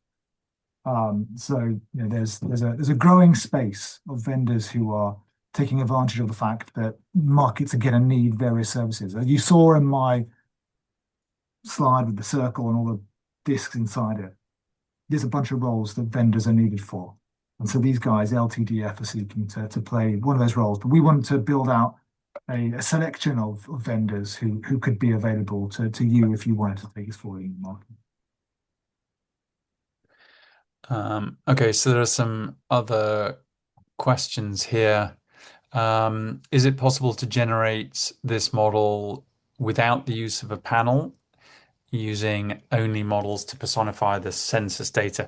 So there's a growing space of vendors who are taking advantage of the fact that markets are going to need various services. As you saw in my slide with the circle and all the disks inside it, there's a bunch of roles that vendors are needed for. And so these guys, LTDF, are seeking to play one of those roles. But we want to build out a selection of vendors who could be available to you if you wanted to take us forward in the market. Okay, so there are some other questions here. Is it possible to generate this model without the use of a panel, using only models to personify the census data?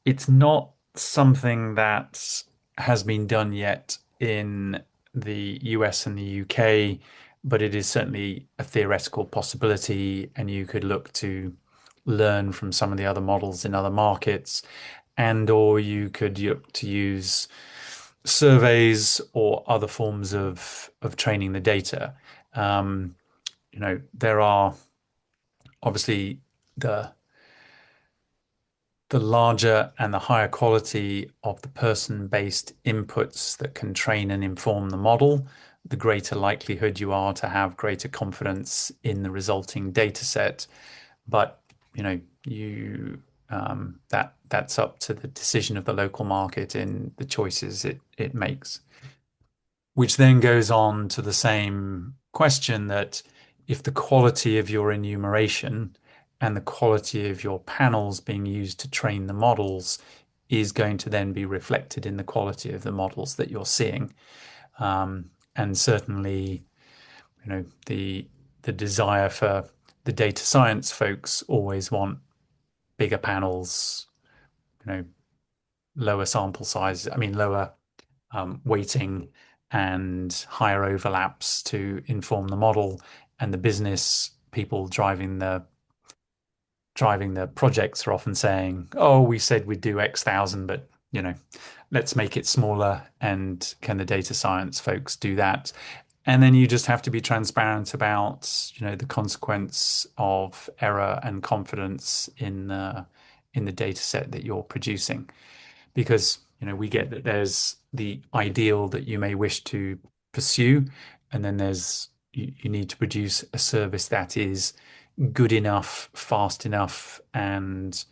It's not something that has been done yet in the US and the UK, but it is certainly a theoretical possibility, and you could look to learn from some of the other models in other markets, and or you could look to use surveys or other forms of training the data. There are obviously the larger and the higher quality of the person-based inputs that can train and inform the model, the greater likelihood you are to have greater confidence in the resulting data set. But that's up to the decision of the local market in the choices it makes. Which then goes on to the same question, that if the quality of your enumeration and the quality of your panels being used to train the models is going to then be reflected in the quality of the models that you're seeing. And certainly, the desire for the data science folks always want bigger panels, lower sample size, lower weighting and higher overlaps to inform the model, and the business people driving the projects are often saying, oh, we said we'd do X thousand, but let's make it smaller. And can the data science folks do that? And then you just have to be transparent about the consequence of error and confidence in the data set that you're producing, because we get that there's the ideal that you may wish to pursue, and then there's you need to produce a service that is good enough, fast enough, and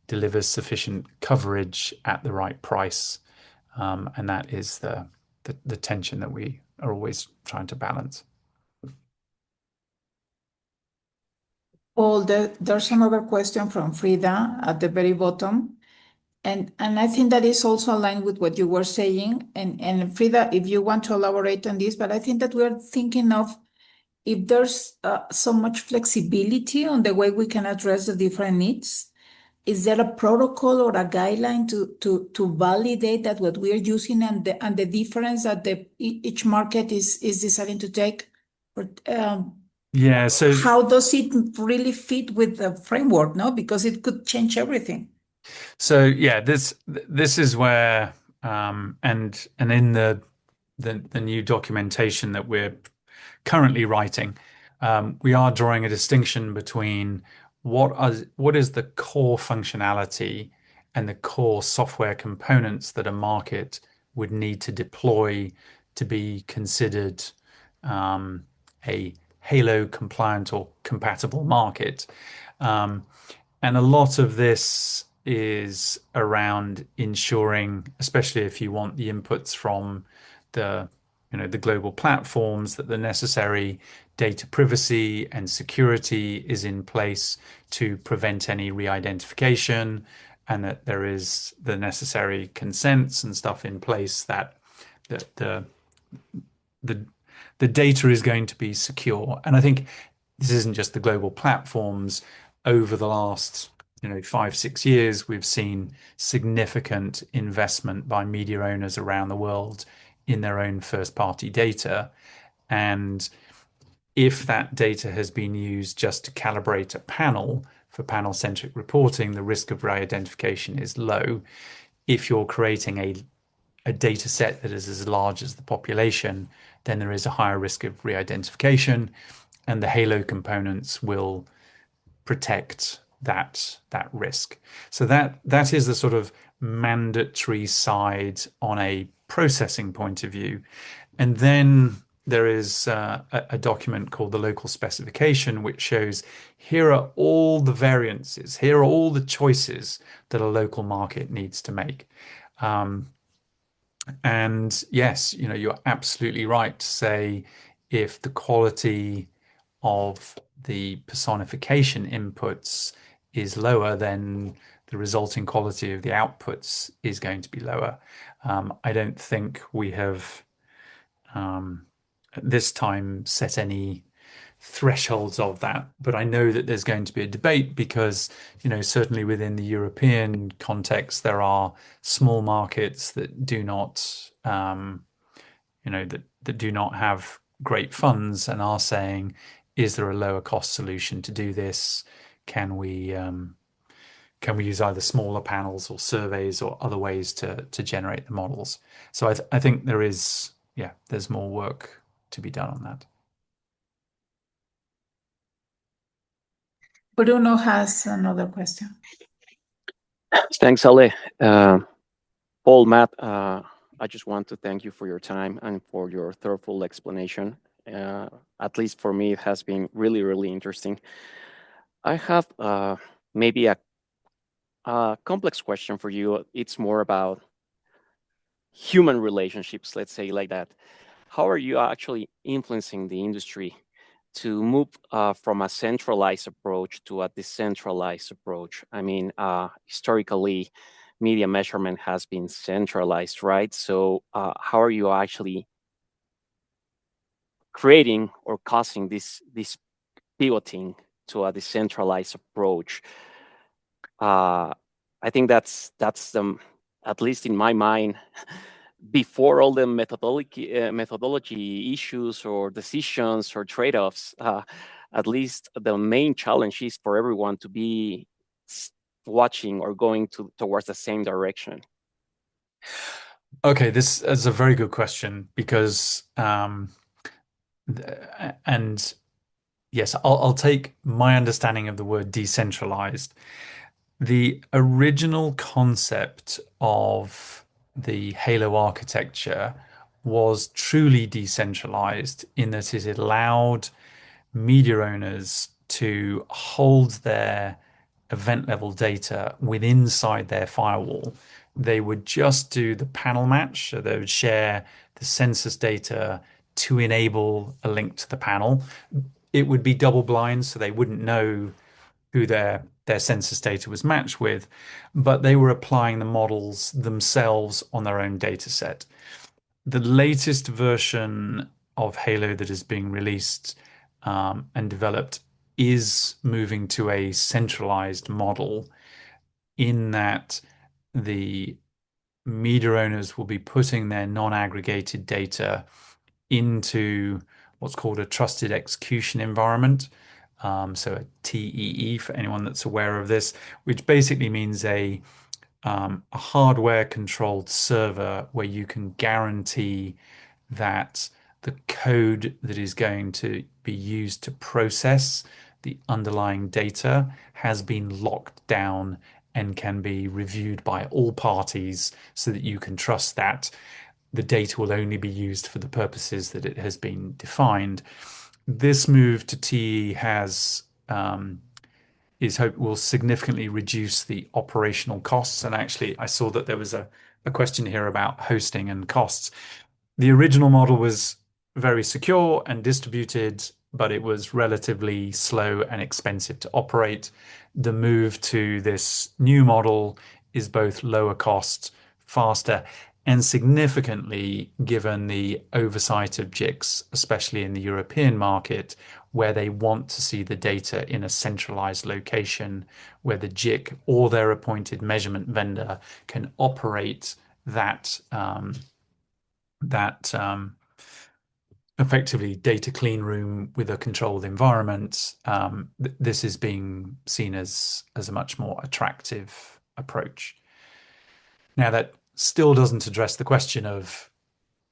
delivers sufficient coverage at the right price. And that is the tension that we are always trying to balance. Paul, there's another question from Frida at the very bottom. And I think that is also aligned with what you were saying. And Frida, if you want to elaborate on this, but I think that we're thinking of if there's so much flexibility on the way we can address the different needs. Is there a protocol or a guideline to validate that what we are using and the difference that each market is deciding to take? Yeah. So how does it really fit with the framework? No, because it could change everything. So yeah, this is where and in the new documentation that we're currently writing, we are drawing a distinction between what is the core functionality and the core software components that a market would need to deploy to be considered a Halo compliant or compatible market. And a lot of this is around ensuring, especially if you want the inputs from the global platforms, that the necessary data privacy and security is in place to prevent any re-identification, and that there is the necessary consents and stuff in place that the data is going to be secure. And I think this isn't just the global platforms. Over the last 5-6 years, we've seen significant investment by media owners around the world in their own first-party data. And if that data has been used just to calibrate a panel for panel-centric reporting, the risk of re-identification is low. If you're creating a data set that is as large as the population, then there is a higher risk of re-identification, and the halo components will protect that risk. So that is the sort of mandatory side on a processing point of view. And then there is a document called the local specification, which shows here are all the variances, here are all the choices that a local market needs to make. And yes, you're absolutely right to say if the quality of the personification inputs is lower, then the resulting quality of the outputs is going to be lower. I don't think we have at this time set any thresholds of that, but I know that there's going to be a debate because, certainly within the European context, there are small markets that do not, that do not have great funds and are saying, is there a lower cost solution to do this? Can we use either smaller panels or surveys or other ways to generate the models? So I think there's more work to be done on that. Bruno has another question. Thanks, Ale. Paul, Matt, I just want to thank you for your time and for your thoughtful explanation. At least for me, it has been really, really interesting. I have maybe a complex question for you. It's more about human relationships, let's say like that. How are you actually influencing the industry to move from a centralized approach to a decentralized approach? I mean, historically, media measurement has been centralized, right? So how are you actually creating or causing this pivoting to a decentralized approach? I think that's the, at least in my mind, before all the methodology issues or decisions or trade-offs, at least the main challenge is for everyone to be watching or going towards the same direction. Okay, this is a very good question because, and yes, I'll take my understanding of the word decentralized. The original concept of the Halo architecture was truly decentralized in that it allowed media owners to hold their event level data within inside their firewall. They would just do the panel match, so they would share the census data to enable a link to the panel. It would be double blind, so they wouldn't know who their census data was matched with, but they were applying the models themselves on their own data set. The latest version of Halo that is being released and developed is moving to a centralized model in that the media owners will be putting their non-aggregated data into what's called a trusted execution environment. So a TEE for anyone that's aware of this, which basically means a hardware controlled server where you can guarantee that the code that is going to be used to process the underlying data has been locked down and can be reviewed by all parties so that you can trust that the data will only be used for the purposes that it has been defined. This move to TE will significantly reduce the operational costs. And actually, I saw that there was a question here about hosting and costs. The original model was very secure and distributed, but it was relatively slow and expensive to operate. The move to this new model is both lower cost, faster, and significantly, given the oversight of JICs, especially in the European market, where they want to see the data in a centralized location, where the JIC or their appointed measurement vendor can operate that effectively data clean room with a controlled environment, this is being seen as a much more attractive approach. Now, that still doesn't address the question of,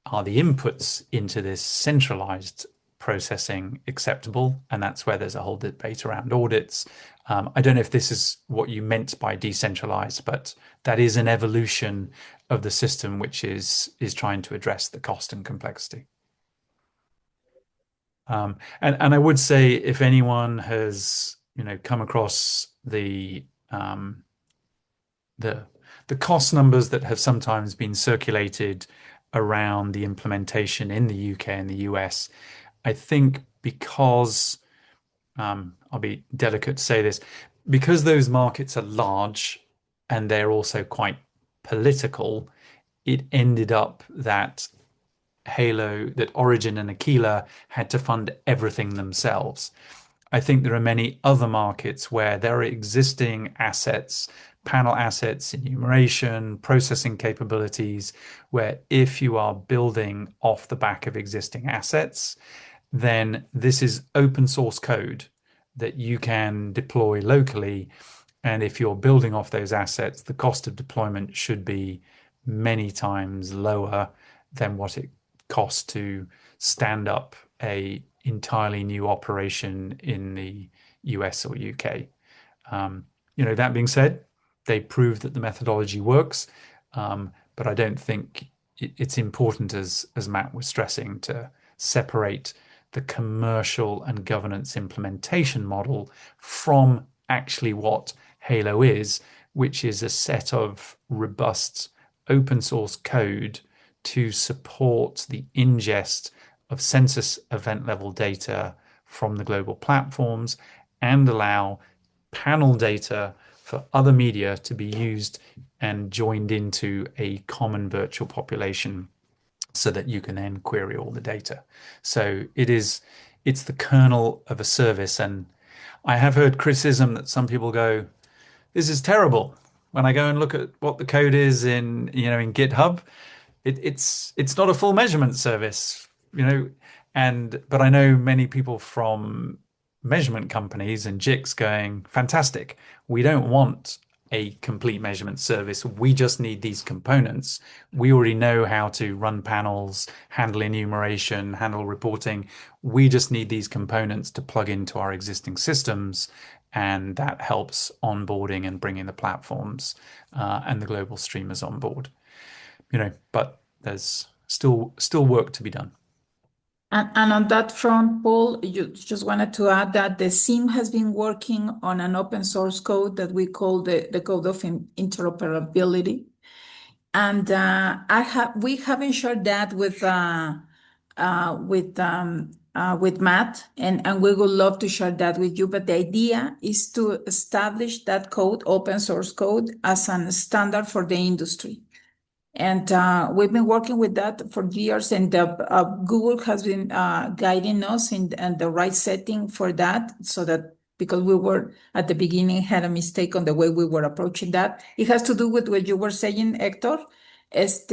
are the inputs into this centralized processing acceptable? And that's where there's a whole debate around audits. I don't know if this is what you meant by decentralized, but that is an evolution of the system which is trying to address the cost and complexity. And I would say, if anyone has come across the cost numbers that have sometimes been circulated around the implementation in the UK and the US, I think because I'll be delicate to say this, because those markets are large and they're also quite political, it ended up that Origin and Aquila had to fund everything themselves. I think there are many other markets where there are existing assets, panel assets, enumeration, processing capabilities, where if you are building off the back of existing assets, then this is open source code that you can deploy locally. And if you're building off those assets, the cost of deployment should be many times lower than what it costs to stand up a entirely new operation in the US or UK. That being said, they proved that the methodology works, but I don't think it's important, as Matt was stressing, to separate the commercial and governance implementation model from actually what Halo is, which is a set of robust open source code to support the ingest of census event level data from the global platforms and allow panel data for other media to be used and joined into a common virtual population so that you can then query all the data. So it's the kernel of a service. And I have heard criticism that some people go, this is terrible. When I go and look at what the code is in GitHub, it's not a full measurement service, but I know many people from measurement companies and JICs going, fantastic. We don't want a complete measurement service. We just need these components. We already know how to run panels, handle enumeration, handle reporting. We just need these components to plug into our existing systems. And that helps onboarding and bringing the platforms and the global streamers on board. But there's still work to be done. And on that front, Paul, you just wanted to add that the SIM has been working on an open source code that we call the code of interoperability. And we haven't shared that with Matt, and we would love to share that with you. But the idea is to establish that code, open source code, as a standard for the industry. And we've been working with that for years, and Google has been guiding us in the right setting for that, so that, because we were at the beginning had a mistake on the way we were approaching that. It has to do with what you were saying, Hector. It's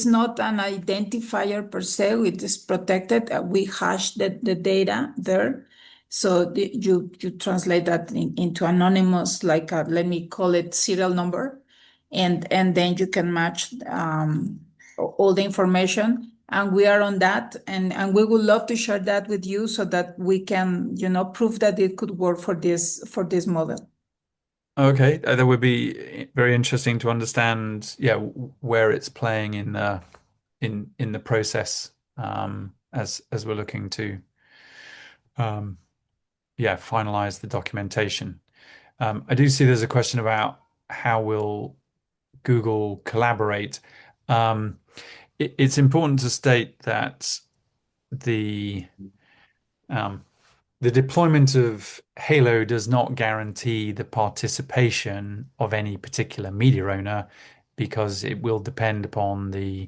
not an identifier per se, it is protected. We hash the data there. So you translate that into anonymous, like let me call it serial number. And then you can match all the information, and we are on that, and we would love to share that with you so that we can prove that it could work for this model. Okay, that would be very interesting to understand, where it's playing in the process, as we're looking to finalize the documentation. I do see there's a question about how will Google collaborate. It's important to state that the deployment of Halo does not guarantee the participation of any particular media owner, because it will depend upon the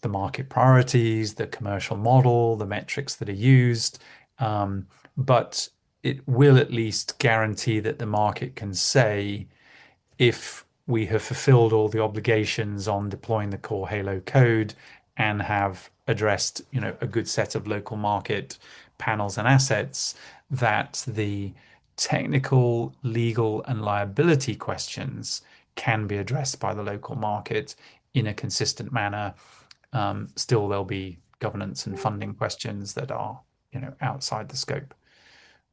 market priorities, the commercial model, the metrics that are used. But it will at least guarantee that the market can say, if we have fulfilled all the obligations on deploying the core Halo code and have addressed, a good set of local market panels and assets, that the technical, legal, and liability questions can be addressed by the local market in a consistent manner. Still, there'll be governance and funding questions that are, outside the scope.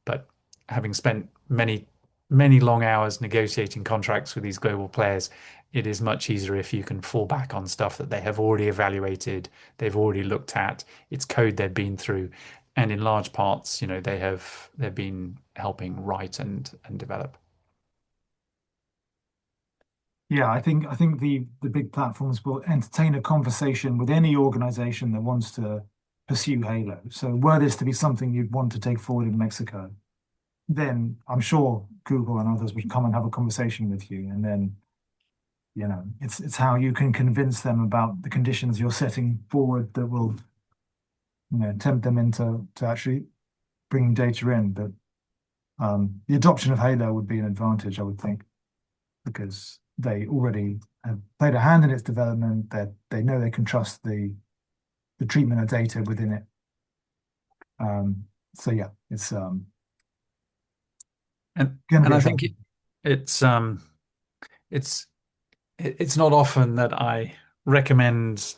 But having spent many, many long hours negotiating contracts with these global players, it is much easier if you can fall back on stuff that they have already evaluated, they've already looked at, it's code they've been through, and in large parts, they've been helping write and develop. Yeah, I think the big platforms will entertain a conversation with any organization that wants to pursue Halo. So were this to be something you'd want to take forward in Mexico, then I'm sure Google and others would come and have a conversation with you. And then, it's how you can convince them about the conditions you're setting forward that will, tempt them into actually bringing data in. But the adoption of Halo would be an advantage, I would think, because they already have played a hand in its development, that they know they can trust the treatment of data within it. So yeah, it's And gonna be I a think thing. it's not often that I recommend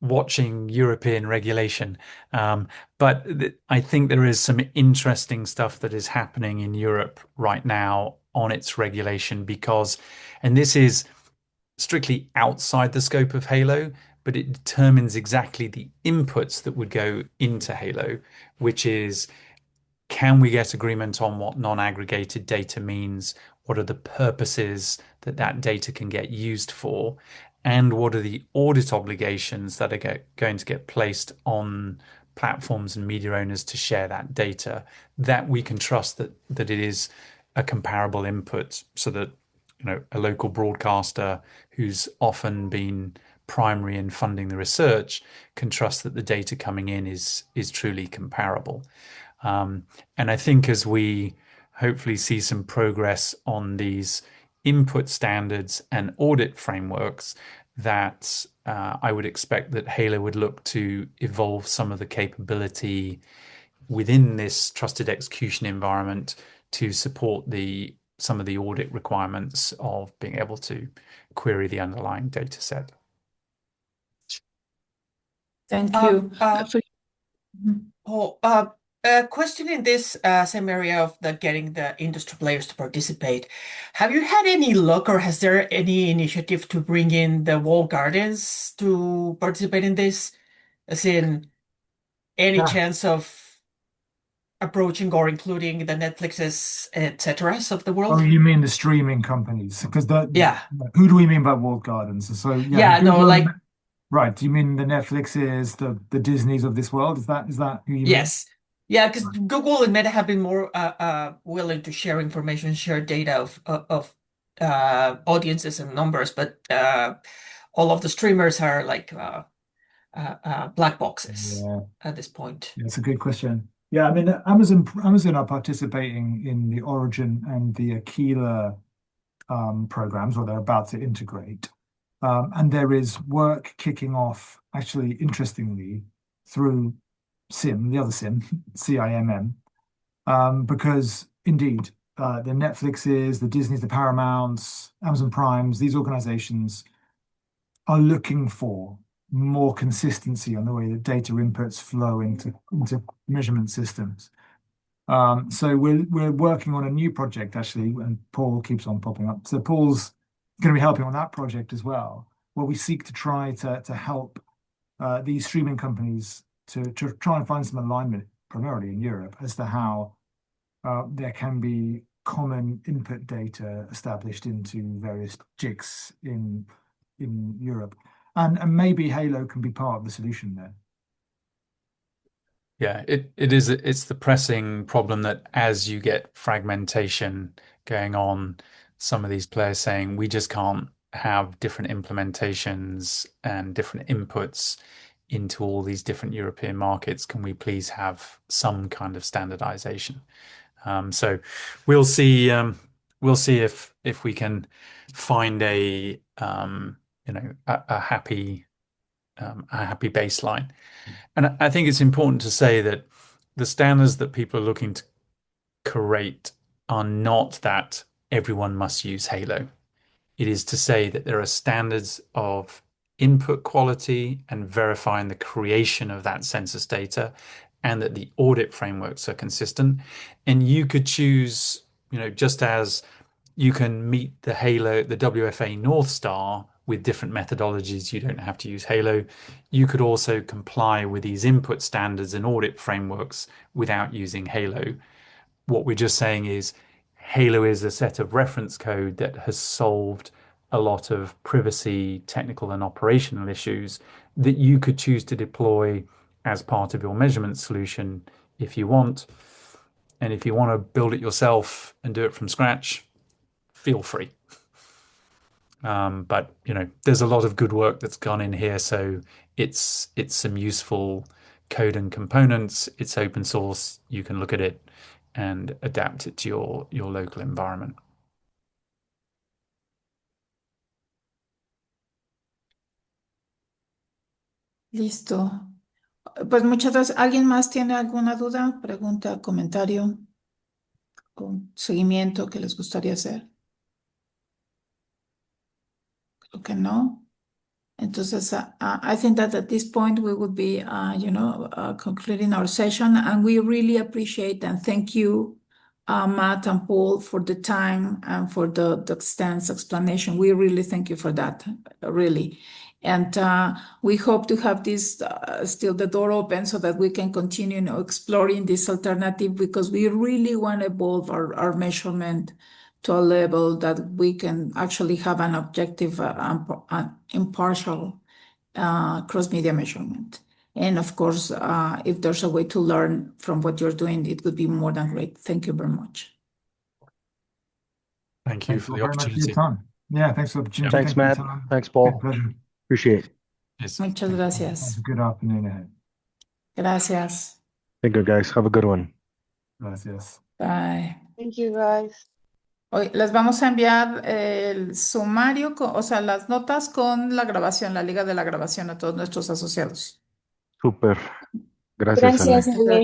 watching European regulation, but I think there is some interesting stuff that is happening in Europe right now on its regulation and this is strictly outside the scope of Halo, but it determines exactly the inputs that would go into Halo, which is, can we get agreement on what non-aggregated data means? What are the purposes that data can get used for? And what are the audit obligations that are going to get placed on platforms and media owners to share that data, that we can trust that it is a comparable input, so that a local broadcaster who's often been primary in funding the research can trust that the data coming in is truly comparable. And I think as we hopefully see some progress on these input standards and audit frameworks, that I would expect that Halo would look to evolve some of the capability within this trusted execution environment to support some of the audit requirements of being able to query the underlying data set. Thank you. A question in this same area of getting the industry players to participate. Have you had any luck, or has there any initiative to bring in the walled gardens to participate in this? As in, any Yeah. chance of approaching or including the Netflixes, etc. of the world? Oh, you mean the streaming companies? Because Yeah. who do we mean by walled gardens? So Yeah, no, Google like, right. Do you mean the Netflixes, the Disneys of this world? Is that who you mean? yes. Yeah, because Google and Meta have been more willing to share information, share data of audiences and numbers, but all of the streamers are like black boxes Yeah. at this point. It's a good question. Yeah, I mean, Amazon are participating in the Origin and the Aquila programs, or they're about to integrate. And there is work kicking off, actually, interestingly, through SIM, the other SIM, CIMM, because indeed, the Netflixes, the Disneys, the Paramounts, Amazon Primes, these organizations are looking for more consistency on the way that data inputs flow into measurement systems. So we're working on a new project, actually, and Paul keeps on popping up. So Paul's going to be helping on that project as well, where we seek to try to help these streaming companies to try and find some alignment, primarily in Europe, as to how there can be common input data established into various jigs in Europe. And maybe Halo can be part of the solution there. Yeah, it's the pressing problem that as you get fragmentation going on, some of these players saying we just can't have different implementations and different inputs into all these different European markets. Can we please have some kind of standardization? So we'll see if we can find a happy a happy baseline. And I think it's important to say that the standards that people are looking to create are not that everyone must use Halo. It is to say that there are standards of input quality and verifying the creation of that census data, and that the audit frameworks are consistent. And you could choose, just as you can meet the Halo, the WFA North Star with different methodologies, you don't have to use Halo. You could also comply with these input standards and audit frameworks without using Halo. What we're just saying is Halo is a set of reference code that has solved a lot of privacy, technical and operational issues that you could choose to deploy as part of your measurement solution if you want. And if you want to build it yourself and do it from scratch, feel free. But there's a lot of good work that's gone in here, so it's some useful code and components. It's open source. You can look at it and adapt it to your local environment. Listo. Pues muchas gracias. ¿Alguien más tiene alguna duda, pregunta, comentario o seguimiento que les gustaría hacer? Creo que no. Entonces, I think that at this point we would be, concluding our session, and we really appreciate and thank you, Matt and Paul, for the time and for the extensive explanation. We really thank you for that, really. And we hope to have this still the door open so that we can continue exploring this alternative, because we really want to evolve our measurement to a level that we can actually have an objective, impartial cross-media measurement. And of course, if there's a way to learn from what you're doing, it would be more than great. Thank you very much. Thank you Thanks for the very much for your opportunity. time. Yeah, thanks for the opportunity. Thanks, Thank you, Matt. Tom. Thanks, Been a Paul. pleasure. Appreciate it. Yes. Muchas gracias. Have a good afternoon ahead. Gracias. Thank you, guys. Have a good one. Gracias. Bye. Thank you, guys. Hoy les vamos a enviar el sumario, o sea, las notas con la grabación, la liga de la grabación a todos nuestros asociados. Súper. Gracias, Ale. Gracias, Ale.